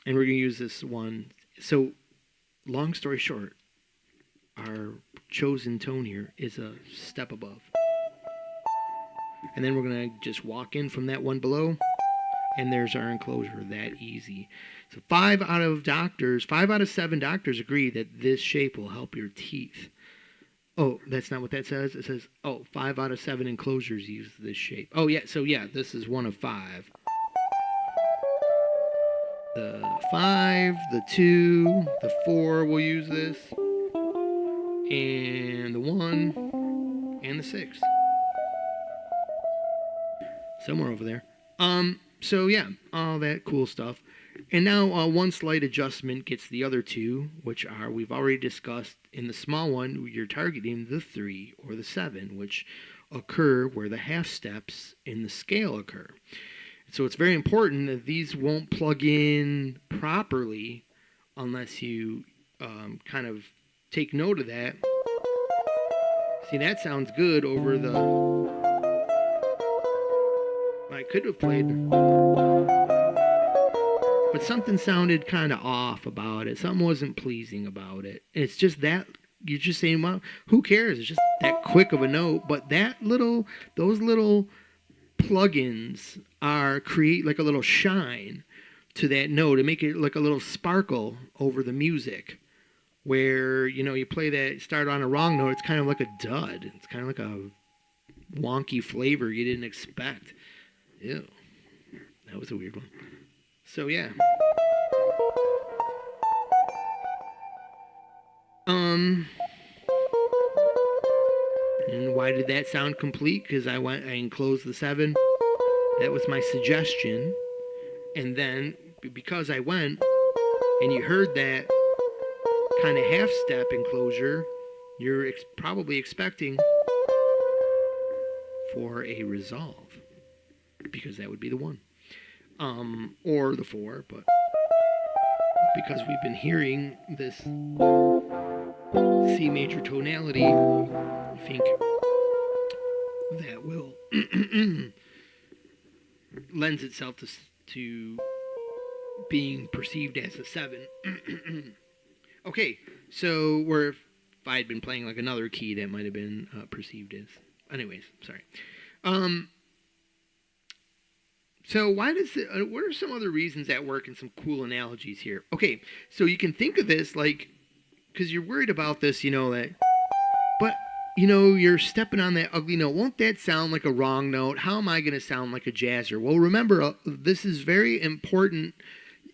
[SPEAKER 1] and we're going to use this one. So, long story short, our chosen tone here is a step above, and then we're going to just walk in from that one below. And there's our enclosure, that easy. So 5 out of 7 doctors agree that this shape will help your teeth. Oh, that's not what that says. It says, 5 out of 7 enclosures use this shape. Oh, yeah, so yeah, this is one of 5. The 5, the 2, the 4 will use this, and the 1, and the 6. Somewhere over there. So yeah, all that cool stuff. And now one slight adjustment gets the other 2, which are, we've already discussed. In the small one, you're targeting the 3 or the 7, which occur where the half steps in the scale occur. So it's very important that these won't plug in properly unless you kind of take note of that. See, that sounds good over the... I could have played, but something sounded kind of off about it. Something wasn't pleasing about it. And it's just that you're just saying, well, who cares? It's just that quick of a note. But those little plugins create like a little shine to that note and make it like a little sparkle over the music. Where you play that, start on a wrong note, it's kind of like a dud. It's kind of like a wonky flavor you didn't expect. Ew, that was a weird one. So yeah. And why did that sound complete? Because I enclosed the 7. That was my suggestion. And then because I went and you heard that kind of half step enclosure, you're probably expecting for a resolve. Because that would be the 1. Or the 4, but because we've been hearing this C major tonality, I think that will lends itself to being perceived as a 7. Okay, so if I had been playing like another key, that might have been perceived as... Anyways, sorry. So what are some other reasons that work and some cool analogies here? Okay, so you can think of this like, because you're worried about this, but you're stepping on that ugly note. Won't that sound like a wrong note? How am I going to sound like a jazzer? Well, remember, this is very important.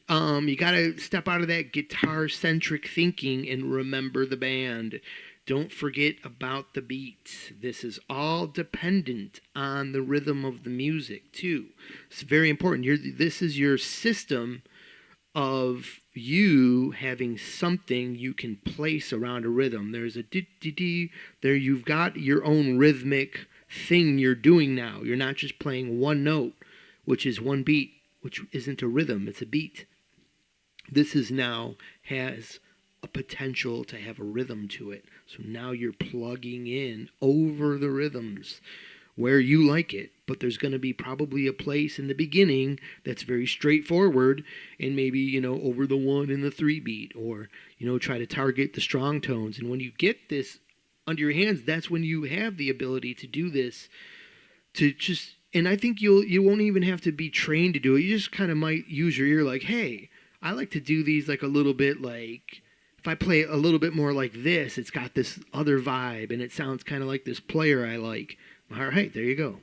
[SPEAKER 1] You got to step out of that guitar-centric thinking and remember the band. Don't forget about the beats. This is all dependent on the rhythm of the music, too. It's very important. This is your system of you having something you can place around a rhythm. There's a dee-dee-dee. There you've got your own rhythmic thing you're doing now. You're not just playing one note which is one beat, which isn't a rhythm, it's a beat. This is now has a potential to have a rhythm to it. So now you're plugging in over the rhythms where you like it. But there's going to be probably a place in the beginning that's very straightforward, and maybe, over the 1 and the 3 beat, or, try to target the strong tones. And when you get this under your hands, that's when you have the ability to do this, to just, and I think you won't even have to be trained to do it. You just kind of might use your ear like, hey, I like to do these like a little bit like, if I play it a little bit more like this, it's got this other vibe, and it sounds kind of like this player I like. All right, there you go.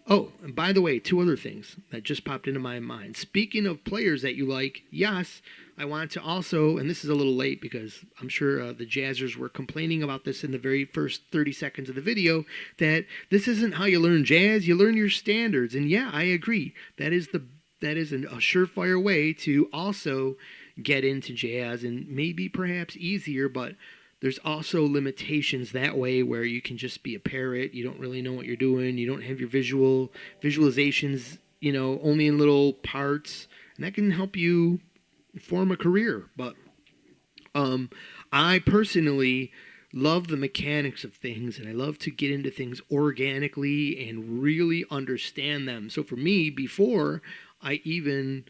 [SPEAKER 1] Oh, and by the way, 2 other things that just popped into my mind. Speaking of players that you like, yes, I want to also, and this is a little late because I'm sure the Jazzers were complaining about this in the very first 30 seconds of the video, that this isn't how you learn jazz, you learn your standards. And yeah, I agree. That is a surefire way to also get into jazz, and maybe perhaps easier, but there's also limitations that way where you can just be a parrot. You don't really know what you're doing. You don't have your visualizations, only in little parts, and that can help you form a career. But I personally love the mechanics of things, and I love to get into things organically and really understand them. So for me, before I even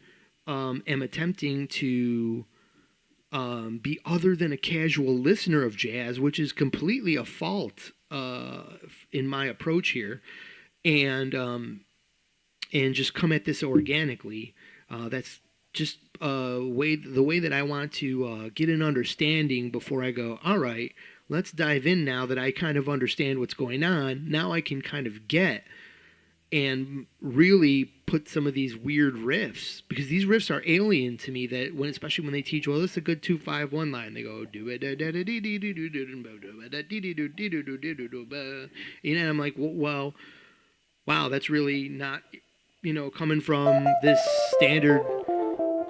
[SPEAKER 1] am attempting to be other than a casual listener of jazz, which is completely a fault in my approach here, and just come at this organically. That's just the way that I want to get an understanding before I go, all right, let's dive in now that I kind of understand what's going on. Now I can kind of get and really put some of these weird riffs, because these riffs are alien to me, that especially when they teach, well, this is a good 2-5-1 line, they go do it, and I'm like, well, wow, that's really not, coming from this standard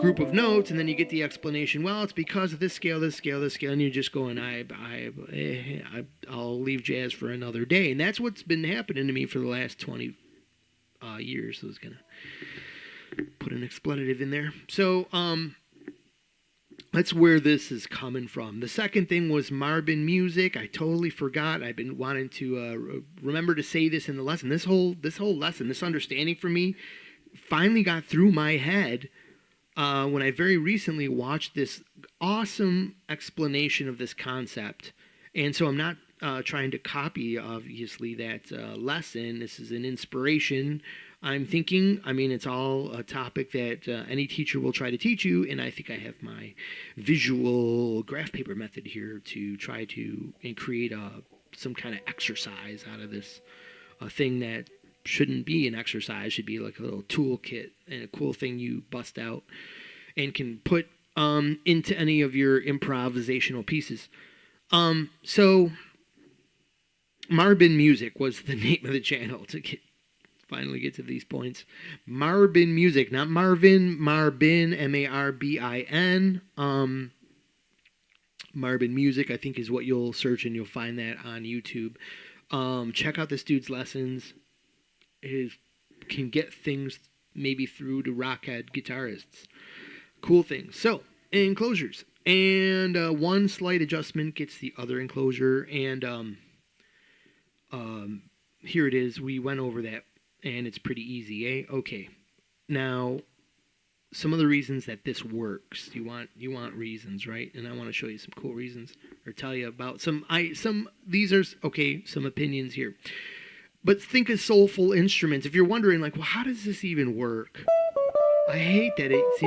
[SPEAKER 1] group of notes. And then you get the explanation, well, it's because of this scale, and you're just going, I'll leave jazz for another day. And that's what's been happening to me for the last 20 years. So I was gonna put an expletive in there. So that's where this is coming from. The second thing was Marvin music. I totally forgot. I've been wanting to remember to say this in the lesson. This whole lesson, this understanding for me, finally got through my head when I very recently watched this awesome explanation of this concept. And so I'm not trying to copy, obviously, that lesson. This is an inspiration. I'm thinking, it's all a topic that any teacher will try to teach you, and I think I have my visual graph paper method here to try to create some kind of exercise out of this thing that shouldn't be an exercise, should be like a little toolkit and a cool thing you bust out and can put into any of your improvisational pieces. So Marvin Music was the name of the channel to finally get to these points. Marvin Music, not Marvin, Marbin, Marbin. Marvin Music, I think, is what you'll search, and you'll find that on YouTube. Check out this dude's lessons. It can get things maybe through to rockhead guitarists. Cool things. So, enclosures. And one slight adjustment gets the other enclosure. And here it is. We went over that, and it's pretty easy, eh? Okay. Now, some of the reasons that this works. You want reasons, right? And I want to show you some cool reasons, or tell you about some opinions here. But think of soulful instruments. If you're wondering, like, well, how does this even work? I hate that it's,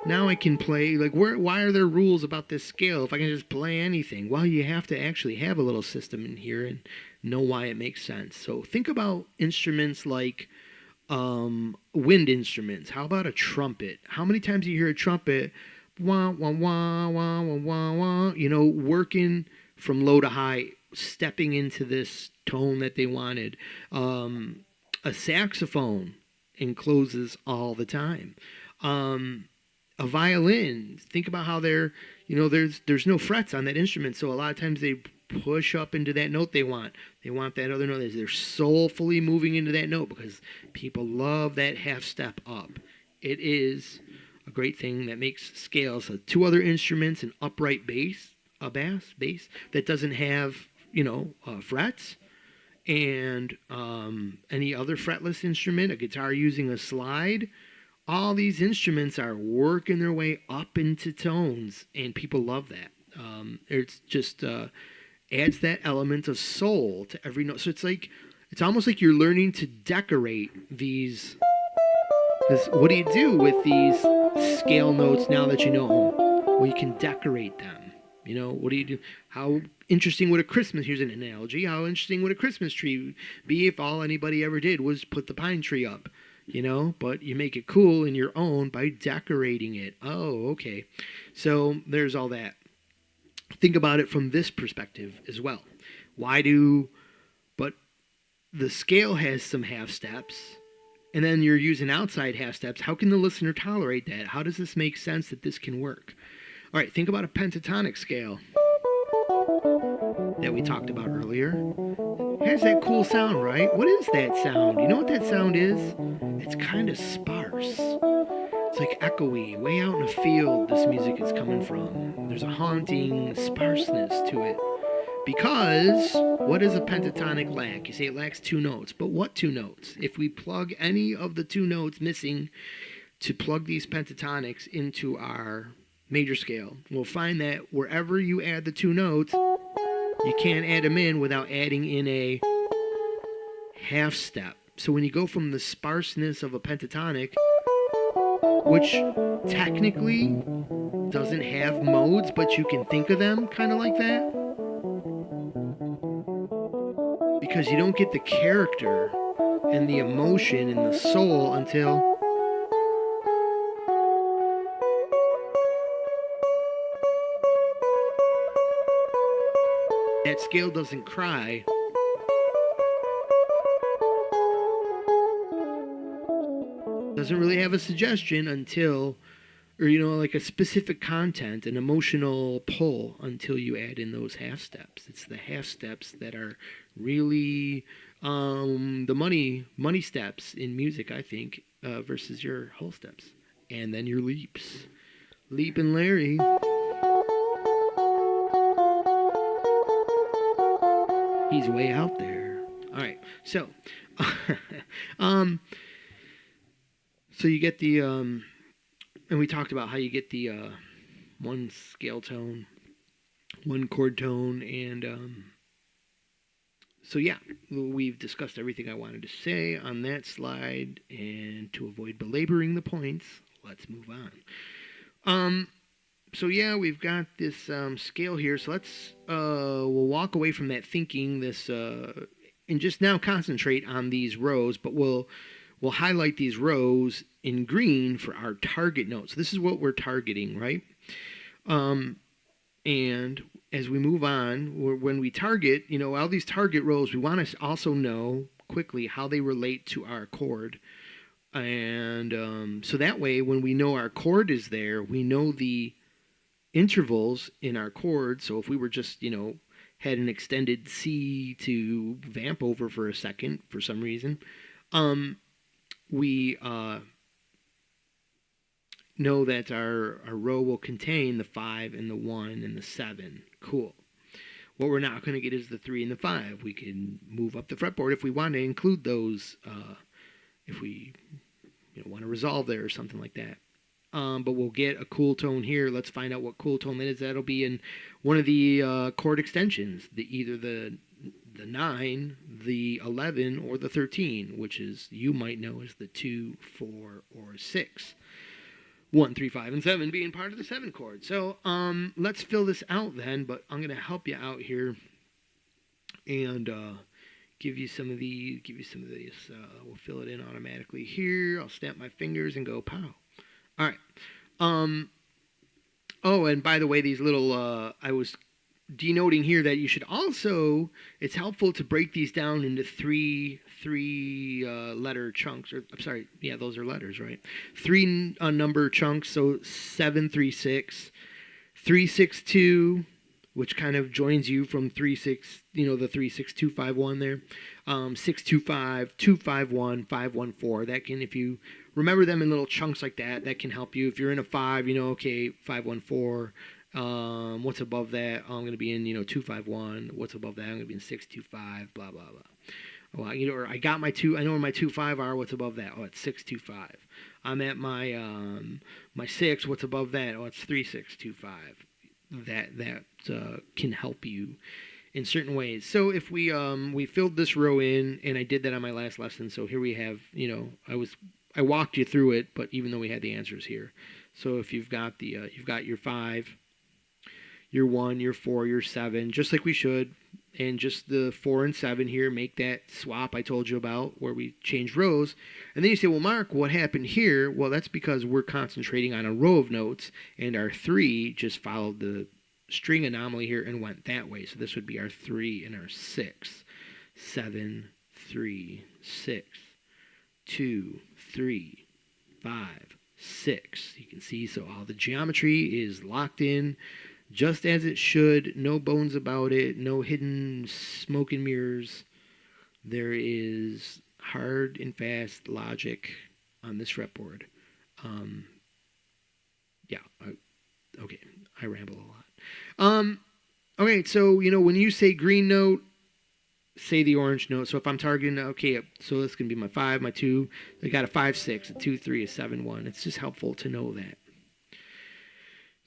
[SPEAKER 1] now I can play, like, why are there rules about this scale if I can just play anything? Well, you have to actually have a little system in here and know why it makes sense. So think about instruments like wind instruments. How about a trumpet? How many times do you hear a trumpet, wah, wah, wah, wah, wah, wah, wah, working from low to high, stepping into this tone that they wanted. A saxophone encloses all the time. A violin, think about how there's no frets on that instrument, so a lot of times they push up into that note they want. They want that other note. They're soulfully moving into that note because people love that half step up. It is a great thing that makes scales. So two other instruments, an upright bass, a bass that doesn't have, frets, and any other fretless instrument, a guitar using a slide. All these instruments are working their way up into tones, and people love that. It's just adds that element of soul to every note. So it's almost like you're learning to decorate these. Because what do you do with these scale notes now that you know them? Well, you can decorate them. What do you do? How interesting would a Christmas, here's an analogy, how interesting would a Christmas tree be if all anybody ever did was put the pine tree up? But you make it cool in your own by decorating it. Oh, okay. So there's all that. Think about it from this perspective as well. But the scale has some half steps, and then you're using outside half steps. How can the listener tolerate that? How does this make sense that this can work? All right, think about a pentatonic scale that we talked about earlier. It has that cool sound, right? What is that sound? You know what that sound is? It's kind of sparse. It's like echoey, way out in a field this music is coming from. There's a haunting sparseness to it. Because what does a pentatonic lack? You say it lacks two notes, but what two notes? If we plug any of the two notes missing to plug these pentatonics into our major scale, we'll find that wherever you add the two notes, you can't add them in without adding in a half step. So when you go from the sparseness of a pentatonic, which technically doesn't have modes, but you can think of them kind of like that, because you don't get the character and the emotion and the soul until that scale doesn't cry. Doesn't really have a suggestion until, or like a specific content, an emotional pull until you add in those half steps. It's the half steps that are really the money steps in music, I think, versus your whole steps. And then your leaps. Leap and Larry. He's way out there. All right, so, so you get the, and we talked about how you get the one scale tone, one chord tone, and so yeah, we've discussed everything I wanted to say on that slide, and to avoid belaboring the points, let's move on. So yeah, we've got this scale here. So let's we'll walk away from that thinking and just now concentrate on these rows. But we'll highlight these rows in green for our target notes. This is what we're targeting, right? And as we move on, when we target, all these target rows, we want to also know quickly how they relate to our chord. And so that way, when we know our chord is there, we know the intervals in our chord. So if we were just, had an extended C to vamp over for a second for some reason, we know that our row will contain the 5 and the 1 and the 7. Cool. What we're not going to get is the 3 and the 5. We can move up the fretboard if we want to include those, if we want to resolve there or something like that. But we'll get a cool tone here. Let's find out what cool tone that is. That'll be in one of the chord extensions, either the 9, the 11, or the 13, which is, you might know as the 2, 4, or 6. 1, 3, 5, and 7 being part of the 7 chord. So let's fill this out then, but I'm going to help you out here and give you some of these. We'll fill it in automatically here. I'll snap my fingers and go pow. All right. Oh, and by the way, these little, I was denoting here that you should also, it's helpful to break these down into three letter chunks. Or I'm sorry, yeah, those are letters, right? 3 number chunks, so 7, 3, 6, 3, 6, 2, which kind of joins you from 3-6, the 3-6-2-5-1 there. 6-2-5, 2-5-1, 5-1-4. That can, if you remember them in little chunks like that, that can help you. If you're in a 5, okay, 5-1-4. What's above that? I'm going to be in, 2-5-1. What's above that? I'm going to be in 6-2-5, blah, blah, blah. Well, or I got my 2, I know where my 2-5 are. What's above that? Oh, it's 6-2-5. I'm at my 6. What's above that? Oh, it's 3-6-2-5. That can help you in certain ways. So if we filled this row in, and I did that on my last lesson. So here we have, I walked you through it, but even though we had the answers here. So if you've got you've got your 5, your 1, your 4, your 7, just like we should. And just the 4 and 7 here, make that swap I told you about where we changed rows. And then you say, well, Mark, what happened here? Well, that's because we're concentrating on a row of notes, and our 3 just followed the string anomaly here and went that way. So this would be our 3 and our 6. 7, 3, 6, 2, 3, 5, 6. You can see, so all the geometry is locked in just as it should. No bones about it. No hidden smoke and mirrors. There is hard and fast logic on this fretboard. Okay, I ramble a lot. Okay, so, when you say green note, say the orange note. So if I'm targeting, okay, so this can be my 5, my 2. I got a 5-6, a 2-3, a 7-1. It's just helpful to know that.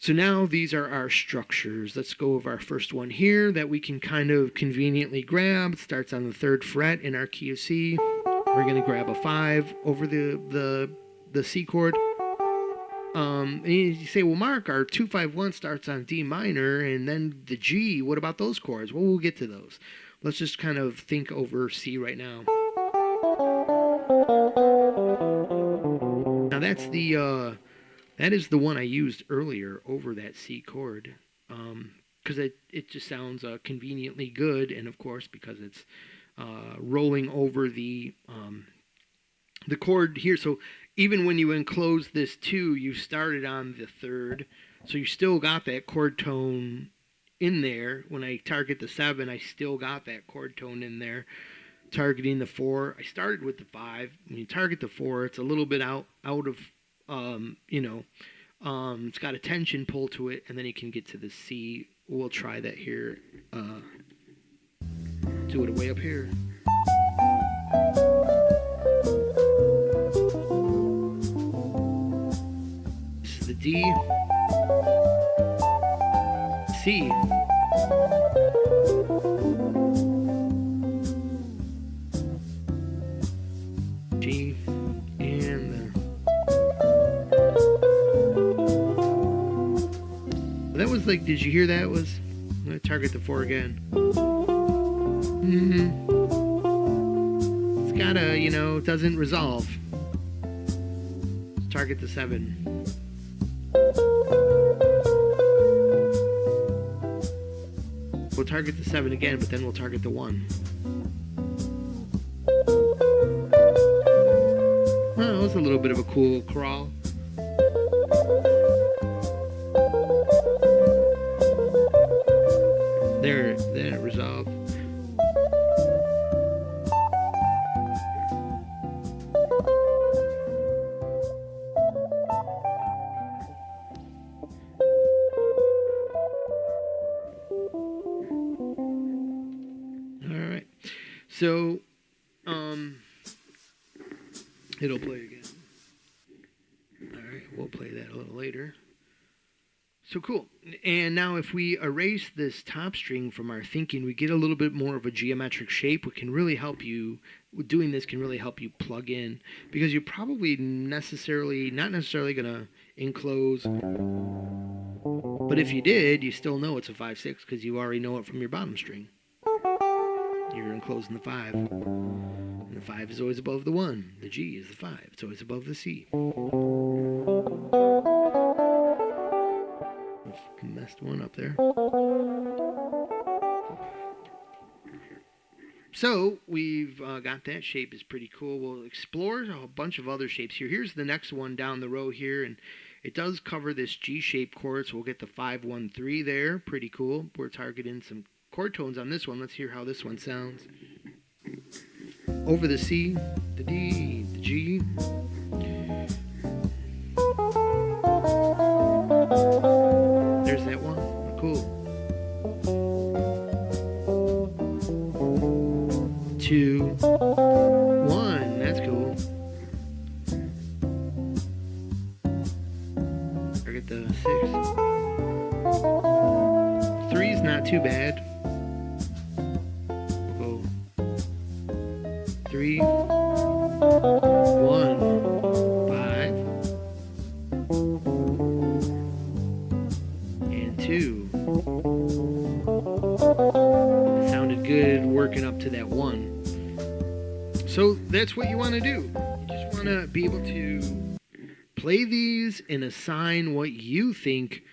[SPEAKER 1] So now these are our structures. Let's go over our first one here that we can kind of conveniently grab. It starts on the 3rd fret in our key of C. We're going to grab a 5 over the C chord. And you say, well, Mark, our 2-5-1 starts on D minor, and then the G. What about those chords? Well, we'll get to those. Let's just kind of think over C right now. Now that's that is the one I used earlier over that C chord, because it just sounds conveniently good, and of course because it's rolling over the chord here. So even when you enclose this 2, you started on the 3rd, so you still got that chord tone in there. When I target the 7, I still got that chord tone in there. Targeting the 4, I started with the 5. When you target the 4, it's a little bit out of it's got a tension pull to it, and then you can get to the C. We'll try that here. Do it way up here. This is the D, C, G, and that was like, did you hear that? I'm going to target the 4 again. It's gotta, it doesn't resolve. Let's target the 7. We'll target the 7 again, but then we'll target the 1. Well, it was a little bit of a cool crawl. There, then it resolved. All right. So, it'll play again. All right, we'll play that a little later. So cool. And now if we erase this top string from our thinking, we get a little bit more of a geometric shape, which can really help you. Doing this can really help you plug in, because you're probably not necessarily going to enclose. But if you did, you still know it's a 5-6 because you already know it from your bottom string. You're enclosing the 5. And the 5 is always above the 1. The G is the 5. It's always above the C. Messed one up there. So we've got that shape is pretty cool. We'll explore a bunch of other shapes here. Here's the next one down the row here, and It does cover this G-shaped chord, so we'll get the 5-1-3 there. Pretty cool. We're targeting some chord tones on this one. Let's hear how this one sounds. Over the C, the D, the G. There's that one. Cool. 2, 1. That's cool. I get the 6. 3's not too bad. We'll go 3, 1, 5, and 2. It sounded good working up to that 1. So that's what you want to do. You just want to be able to play these and assign what you think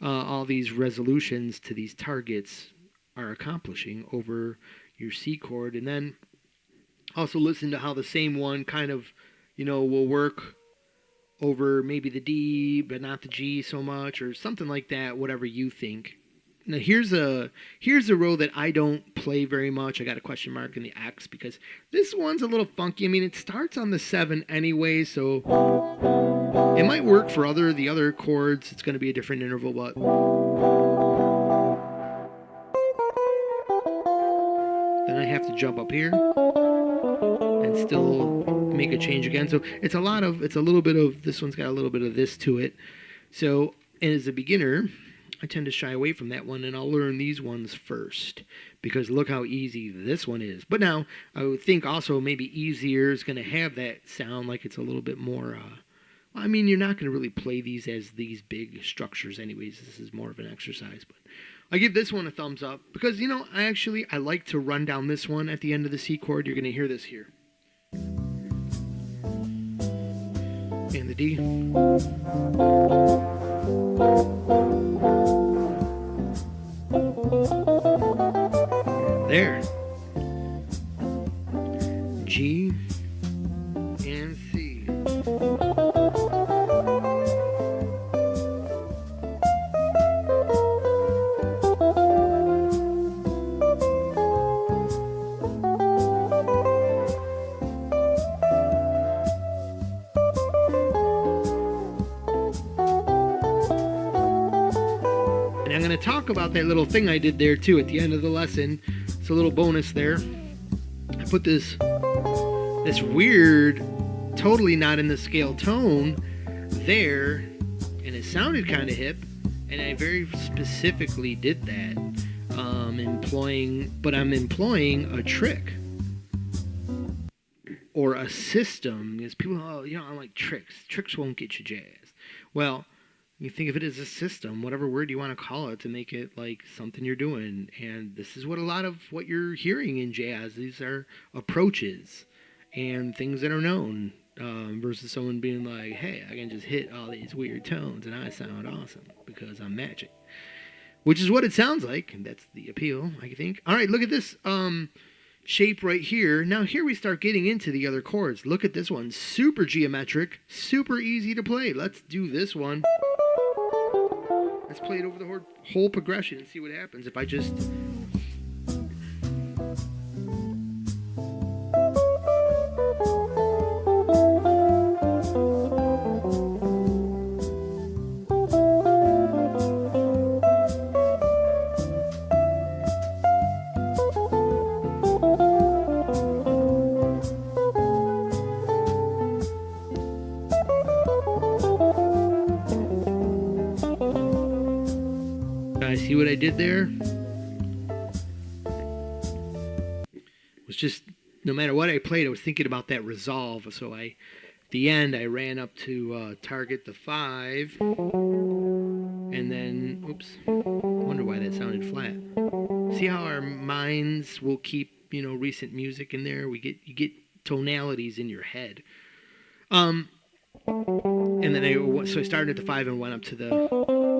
[SPEAKER 1] all these resolutions to these targets are accomplishing over your C chord. And then also listen to how the same one kind of, will work over maybe the D, but not the G so much, or something like that, whatever you think. Now here's a row that I don't play very much. I got a question mark in the X because this one's a little funky. I mean, it starts on the 7 anyway, so it might work for the other chords. It's going to be a different interval, but then I have to jump up here and still make a change again. So it's a little bit of, this one's got a little bit of this to it. So as a beginner, I tend to shy away from that one, and I'll learn these ones first because look how easy this one is. But now I would think also maybe easier is going to have that sound like it's a little bit more. I mean, you're not going to really play these as these big structures, anyways. This is more of an exercise, but I give this one a thumbs up because I like to run down this one at the end of the C chord. You're going to hear this here, and the D. There. G and C. And I'm going to talk about that little thing I did there too at the end of the lesson. It's a little bonus there. I put this weird, totally not in the scale tone there, and it sounded kind of hip, and I very specifically did that, I'm employing a trick or a system, because people, I like tricks. Tricks won't get you jazz. Well, you think of it as a system, whatever word you want to call it, to make it like something you're doing. And this is what a lot of what you're hearing in jazz. These are approaches and things that are known versus someone being like, hey, I can just hit all these weird tones and I sound awesome because I'm magic. Which is what it sounds like. And that's the appeal, I think. All right, look at this shape right here. Now here we start getting into the other chords. Look at this one. Super geometric, super easy to play. Let's do this one. Let's play it over the whole progression and see what happens if I just... See what I did there? It was just, no matter what I played, I was thinking about that resolve. So at the end, I ran up to target the 5. And then, oops, I wonder why that sounded flat. See how our minds will keep, recent music in there? You get tonalities in your head. And then I started at the 5 and went up to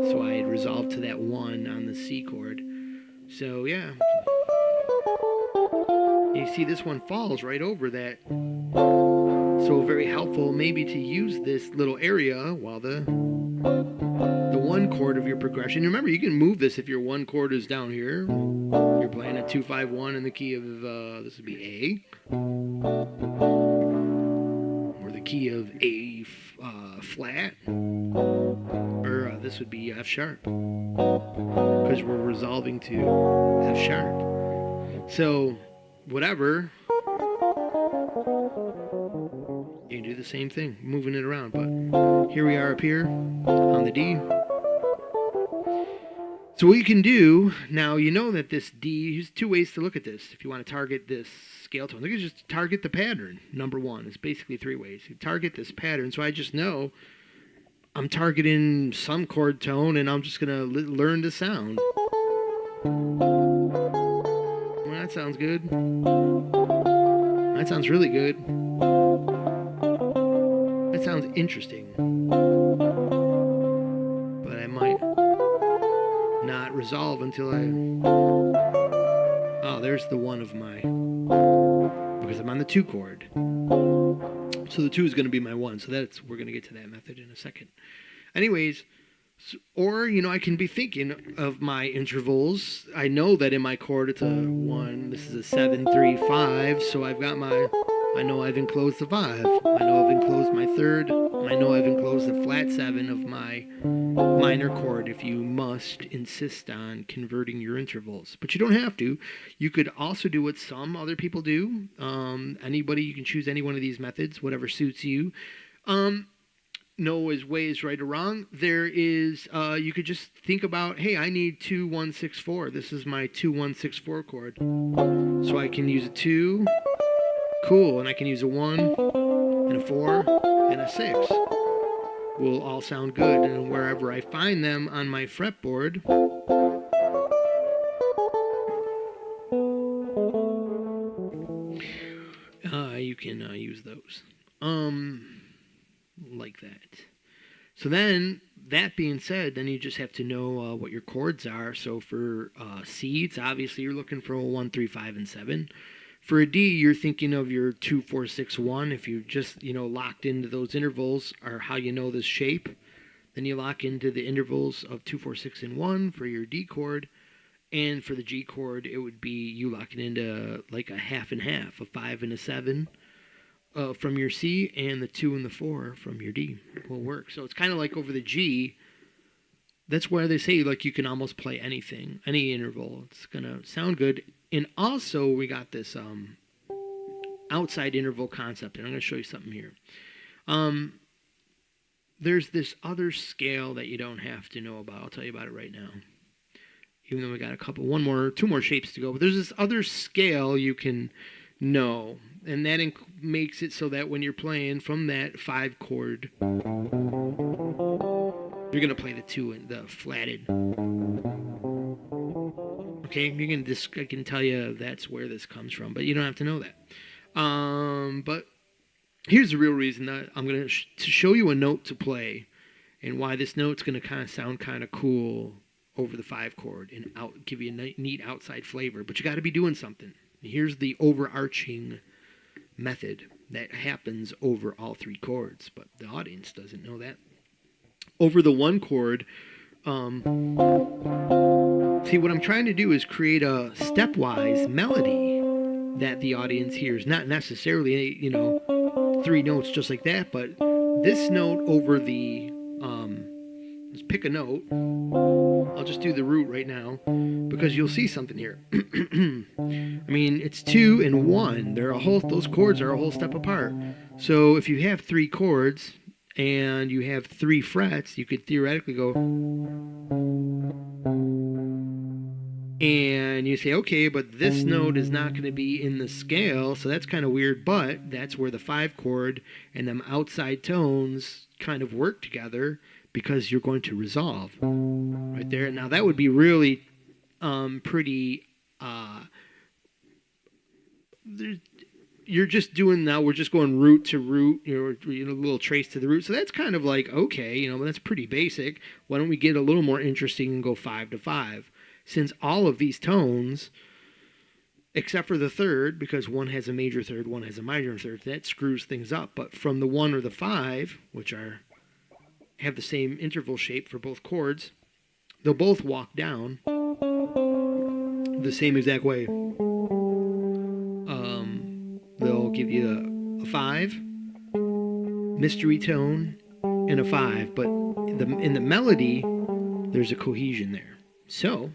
[SPEAKER 1] so I had resolved to that 1 on the C chord. So yeah. You see this one falls right over that. So very helpful maybe to use this little area while the the one chord of your progression. Remember, you can move this if your one chord is down here. You're playing a 2-5-1 in the key of this would be A, or the key of A flat, or this would be F sharp, because we're resolving to F sharp. So whatever, you can do the same thing, moving it around. But here we are up here on the D. So what you can do, now you know that this D, there's two ways to look at this. If you want to target this scale tone, you can just target the pattern, number one. It's basically three ways. You target this pattern, so I just know I'm targeting some chord tone, and I'm just going to learn the sound. Well, that sounds good. That sounds really good. That sounds interesting. But I might not resolve until oh, there's the one of my, because I'm on the 2 chord. So the 2 is going to be my 1. So we're going to get to that method in a second. Anyways, or, I can be thinking of my intervals. I know that in my chord it's a 1, this is a 7, 3, 5. So I know I've enclosed the 5. I know I've enclosed my 3rd. I know I've enclosed the flat 7 of my minor chord, if you must insist on converting your intervals. But you don't have to. You could also do what some other people do. Anybody, you can choose any one of these methods, whatever suits you. No way is right or wrong. There is, you could just think about, hey, I need 2, 1, 6, 4. This is my 2, 1, 6, 4 chord. So I can use a 2. Cool. And I can use a 1 and a 4 and a 6. Will all sound good. And wherever I find them on my fretboard, you can use those. Like that. So then, that being said, then you just have to know what your chords are. So for C, it's obviously you're looking for a 1, 3, 5, and 7. For a D, you're thinking of your 2, 4, 6, 1. If you just, locked into those intervals, or how you know this shape, then you lock into the intervals of 2, 4, 6, and 1 for your D chord. And for the G chord, it would be you locking into like a half and half, a 5 and a 7 from your C, and the 2 and the 4 from your D will work. So it's kind of like over the G, that's where they say like you can almost play anything, any interval. It's going to sound good. And also we got this outside interval concept, and I'm going to show you something here. There's this other scale that you don't have to know about. I'll tell you about it right now. Even though we got two more shapes to go. But there's this other scale you can know. And that makes it so that when you're playing from that 5 chord, you're going to play the 2 and the flatted. Okay, I can tell you that's where this comes from, but you don't have to know that. But here's the real reason that I'm going to show you a note to play, and why this note's going to kind of sound kind of cool over the 5 chord and give you a neat outside flavor. But you got to be doing something. Here's the overarching method that happens over all 3 chords, but the audience doesn't know that. Over the 1 chord, see, what I'm trying to do is create a stepwise melody that the audience hears. Not necessarily, 3 notes just like that, but this note over the, let's pick a note. I'll just do the root right now, because you'll see something here. I mean, it's 2 and 1. Those chords are a whole step apart. So if you have 3 chords and you have 3 frets, you could theoretically go, and you say, okay, but this note is not going to be in the scale, so that's kind of weird, but that's where the 5 chord and them outside tones kind of work together, because you're going to resolve right there. Now that would be really pretty, you're just doing, now we're just going root to root, a little trace to the root. So that's kind of like, okay, that's pretty basic. Why don't we get a little more interesting and go 5 to 5? Since all of these tones, except for the 3rd, because one has a major 3rd, one has a minor 3rd, that screws things up. But from the 1 or the 5, which are have the same interval shape for both chords. They'll both walk down the same exact way. They'll give you a 5, mystery tone, and a 5, but in the melody, there's a cohesion there. So,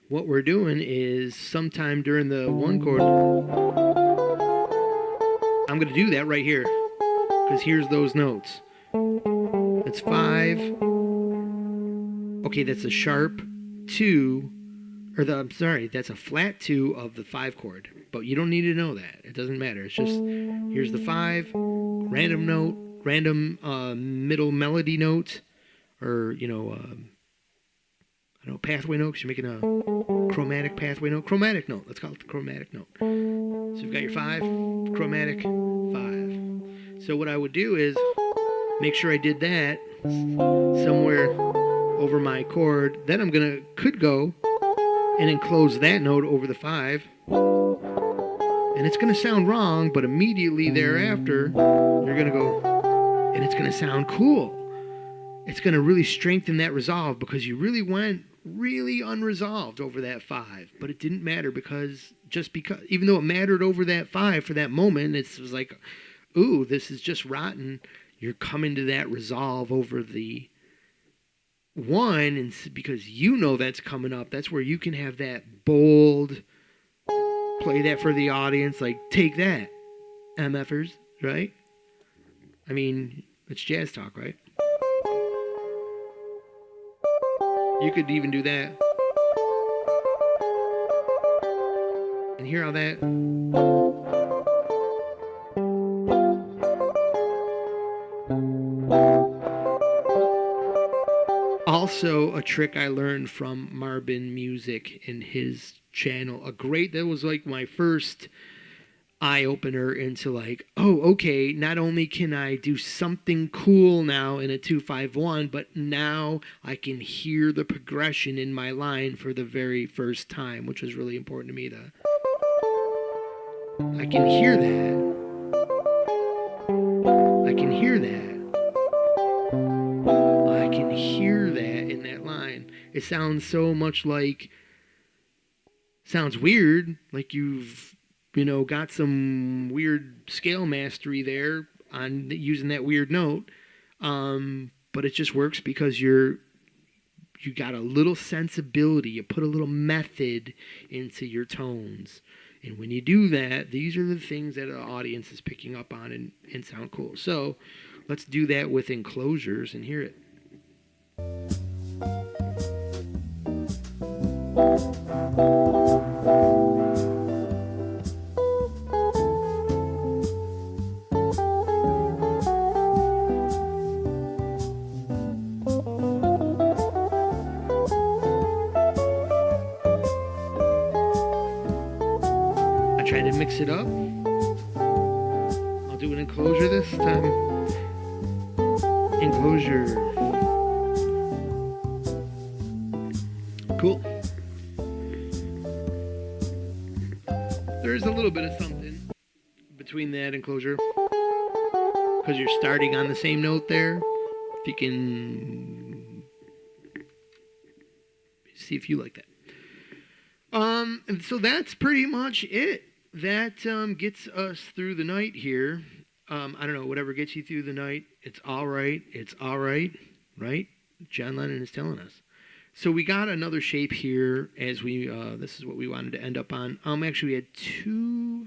[SPEAKER 1] what we're doing is sometime during the 1 chord, I'm going to do that right here, because here's those notes. That's 5. Okay, that's a sharp 2, that's a flat 2 of the 5 chord. But you don't need to know that. It doesn't matter. It's just, here's the 5, random note, random middle melody note, or, pathway note, because you're making a chromatic pathway note. Chromatic note. Let's call it the chromatic note. So you've got your 5, chromatic, 5. So what I would do is make sure I did that somewhere over my chord. Then could go and enclose that note over the 5. And it's going to sound wrong, but immediately thereafter, you're going to go, and it's going to sound cool. It's going to really strengthen that resolve, because you really went really unresolved over that 5. But it didn't matter, because even though it mattered over that 5 for that moment, it was like, ooh, this is just rotten. You're coming to that resolve over the 1, and because that's coming up, that's where you can have that bold, play that for the audience, like, take that, MFers, right? I mean, it's jazz talk, right? You could even do that. And hear how that... Also, a trick I learned from Marvin Music in his channel. That was like my first eye-opener into like, oh, okay, not only can I do something cool now in a 2-5-1, but now I can hear the progression in my line for the very first time, which was really important to me. I can hear that. I can hear that. I can hear that in that line. It sounds so much sounds weird, like you've, got some weird scale mastery there on using that weird note. But it just works because you got a little sensibility. You put a little method into your tones. And when you do that, these are the things that the audience is picking up on and sound cool. So let's do that with enclosures and hear it. I tried to mix it up. I'll do an enclosure this time. Enclosure. Cool. There's a little bit of something between that enclosure, because you're starting on the same note there. If you can see if you like that. And so that's pretty much it. That gets us through the night here. I don't know, whatever gets you through the night, it's all right. It's all right, right? John Lennon is telling us. So we got another shape here as this is what we wanted to end up on. Actually we had 2,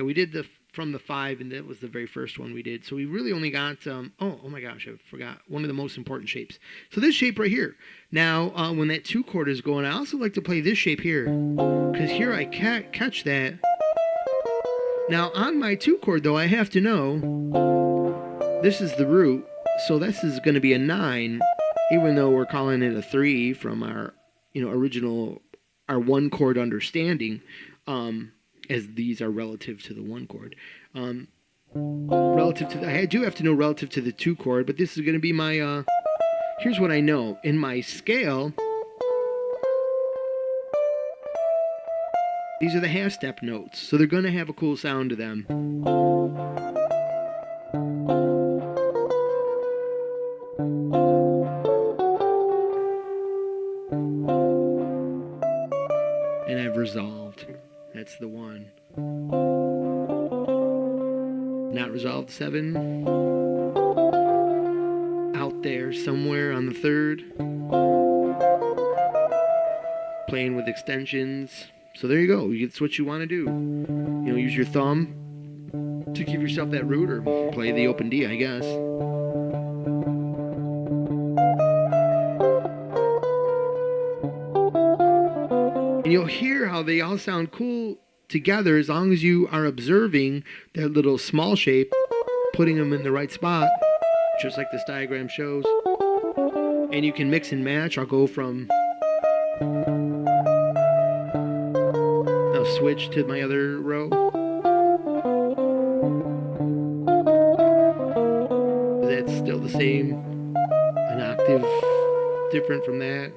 [SPEAKER 1] we did from the 5, and that was the very first one we did. So we really only got, oh my gosh, I forgot one of the most important shapes. So this shape right here. Now, when that 2 chord is going, I also like to play this shape here, because here I can't catch that. Now, on my 2 chord, though, I have to know this is the root, so this is going to be a 9, even though we're calling it a 3 from our, original, our 1 chord understanding, as these are relative to the 1 chord. I do have to know relative to the 2 chord, but this is going to be my, here's what I know. In my scale, these are the half step notes, so they're going to have a cool sound to them. resolved 7. Out there somewhere on the 3rd. Playing with extensions. So there you go. It's what you want to do. You know, use your thumb to give yourself that root, or play the open D, I guess. And you'll hear how they all sound cool together as long as you are observing that little small shape, putting them in the right spot, just like this diagram shows. And you can mix and match. I'll go from... I'll switch to my other row. That's still the same. An octave different from that.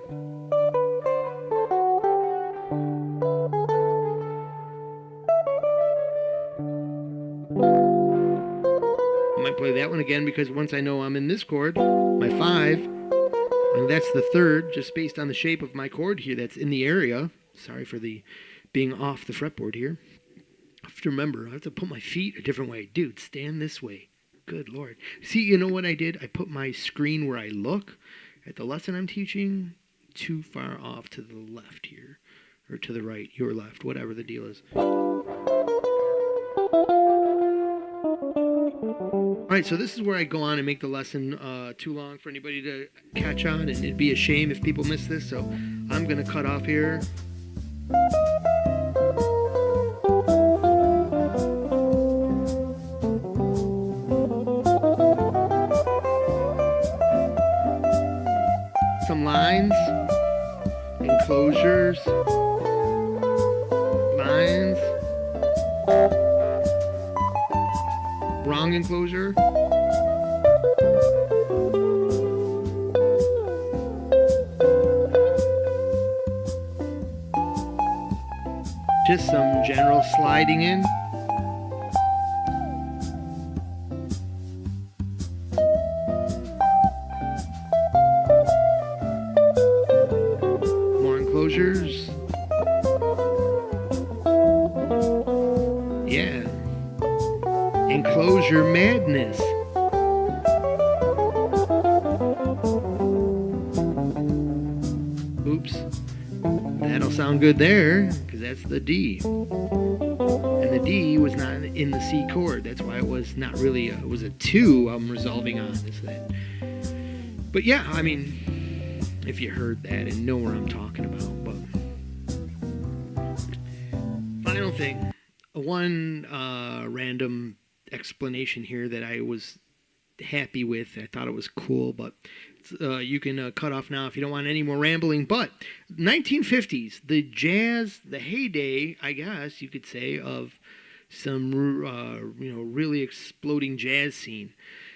[SPEAKER 1] I might play that one again because once I know I'm in this chord, my 5, and that's the 3rd, just based on the shape of my chord here that's in the area. Sorry for the being off the fretboard here. I have to remember, I have to put my feet a different way. Dude, stand this way. Good Lord. See, you know what I did? I put my screen where I look at the lesson I'm teaching too far off to the left here. Or to the right, your left, whatever the deal is. Alright, so this is where I go on and make the lesson too long for anybody to catch on, and it'd be a shame if people miss this, so I'm going to cut off here. Some lines, enclosures, lines, wrong enclosure, just some general sliding in. More enclosures. Yeah. Enclosure Madness. Oops. That'll sound good there, because that's the D. And the D was not in the C chord. That's why it was not really, it was a 2 I'm resolving on. Is that. But yeah, I mean, if you heard that and know where I'm talking about. But final thing, one random explanation here that I was happy with. I thought it was cool, but you can cut off now if you don't want any more rambling. But 1950s, the jazz, the heyday, I guess you could say, of some really exploding jazz scene.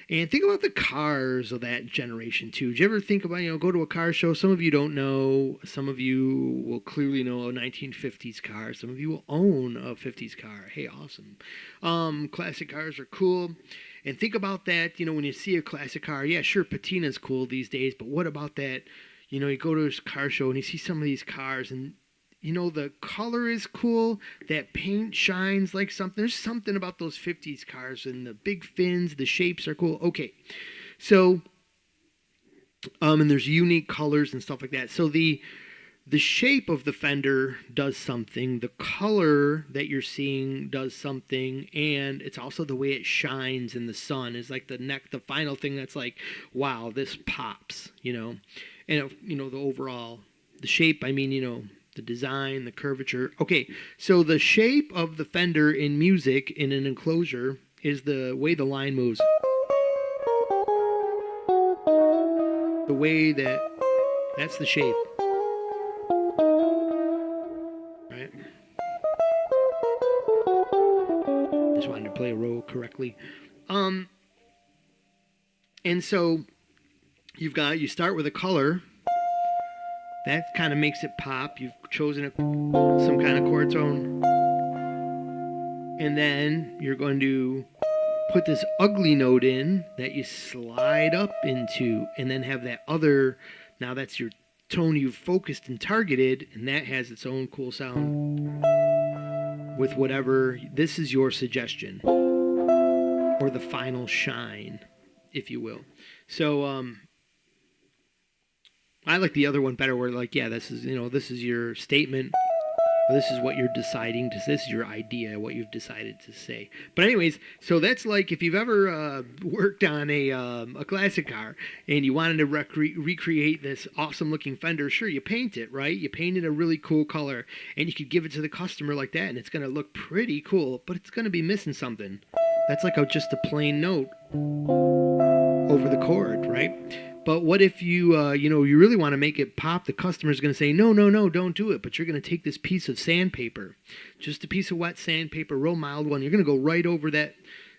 [SPEAKER 1] And think about the cars of that generation too. Did you ever think about, go to a car show? Some of you don't know. Some of you will clearly know a 1950s car. Some of you will own a 50s car. Hey, awesome. Classic cars are cool. And think about that, when you see a classic car, yeah, sure, patina's cool these days, but what about that, you go to a car show and you see some of these cars and, the color is cool, that paint shines like something. There's something about those 50s cars and the big fins, the shapes are cool. Okay, so, and there's unique colors and stuff like that. So the shape of the fender does something, the color that you're seeing does something, and it's also the way it shines in the sun is like the final thing that's like, wow, this pops, and the overall, the shape, the design, the curvature. Okay, so the shape of the fender in music in an enclosure is the way the line moves. The way that's the shape. Right? Just wanted to play a row correctly. And so you start with a color. That kind of makes it pop. You've chosen some kind of chord tone. And then you're going to put this ugly note in that you slide up into, and then have that other, now that's your tone you've focused and targeted, and that has its own cool sound with whatever, this is your suggestion. Or or the final shine, if you will. So I like the other one better, where like, yeah, this is, this is your statement. This is what you're deciding to. This is your idea, what you've decided to say. But anyways, so that's like if you've ever worked on a classic car and you wanted to recreate this awesome looking fender. Sure, you paint it, right? You paint it a really cool color, and you could give it to the customer like that, and it's gonna look pretty cool. But it's gonna be missing something. That's like just a plain note over the chord, right? But what if you really want to make it pop? The customer's going to say, no, no, no, don't do it. But you're going to take this piece of sandpaper, just a piece of wet sandpaper, real mild one. You're going to go right over that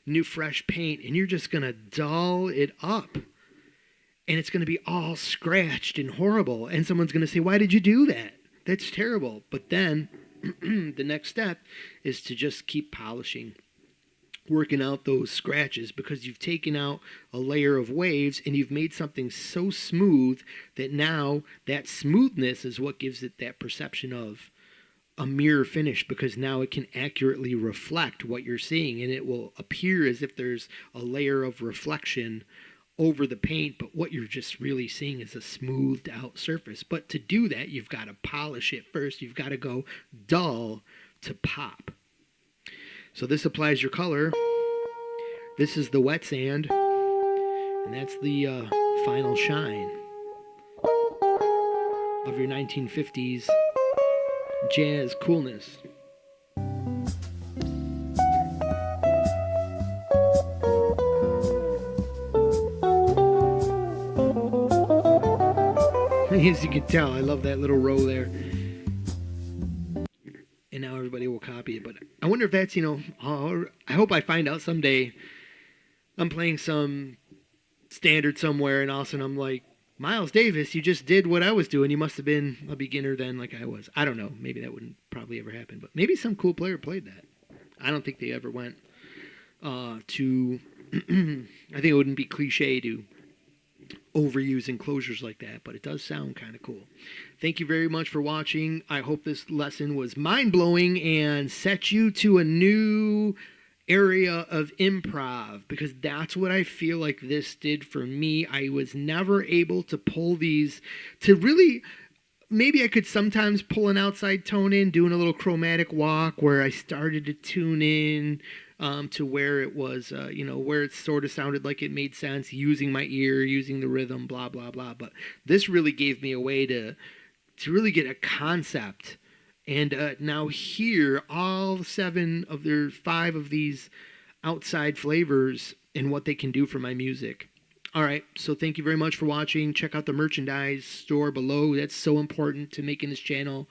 [SPEAKER 1] new fresh paint, and you're just going to dull it up. And it's going to be all scratched and horrible. And someone's going to say, why did you do that? That's terrible. But then the next step is to just keep polishing, working out those scratches, because you've taken out a layer of waves and you've made something so smooth that now that smoothness is what gives it that perception of a mirror finish, because now it can accurately reflect what you're seeing, and it will appear as if there's a layer of reflection over the paint, but what you're just really seeing is a smoothed out surface. But to do that, you've got to polish it first. You've got to go dull to pop. So this applies your color. This is the wet sand. And that's the final shine of your 1950s jazz coolness. As you can tell, I love that little row there. And now everybody will copy it. But I wonder if that's, I hope I find out someday I'm playing some standard somewhere and all of a sudden I'm like, Miles Davis, you just did what I was doing. You must have been a beginner then like I was. I don't know. Maybe that wouldn't probably ever happen. But maybe some cool player played that. I don't think they ever went to... I think it wouldn't be cliche to overuse enclosures like that, but it does sound kind of cool. Thank you very much for watching. I hope this lesson was mind-blowing and set you to a new area of improv, because that's what I feel like this did for me. I was never able to pull these to really... Maybe I could sometimes pull an outside tone in, doing a little chromatic walk where I started to tune in to where it was, where it sort of sounded like it made sense, using my ear, using the rhythm, blah, blah, blah. But this really gave me a way to really get a concept. And now here, all 5 of these outside flavors and what they can do for my music. All right, so thank you very much for watching. Check out the merchandise store below. That's so important to making this channel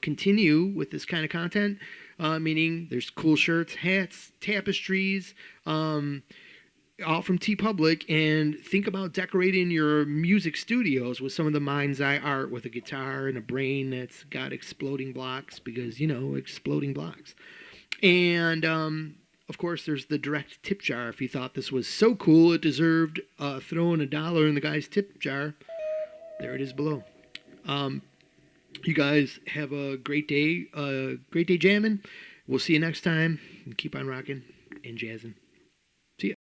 [SPEAKER 1] continue with this kind of content, meaning there's cool shirts, hats, tapestries, all from TeePublic. And think about decorating your music studios with some of the mind's eye art with a guitar and a brain that's got exploding blocks, because, exploding blocks. And... of course, there's the direct tip jar. If you thought this was so cool it deserved throwing $1 in the guy's tip jar, there it is below. You guys have a great day jamming. We'll see you next time. And keep on rocking and jazzing.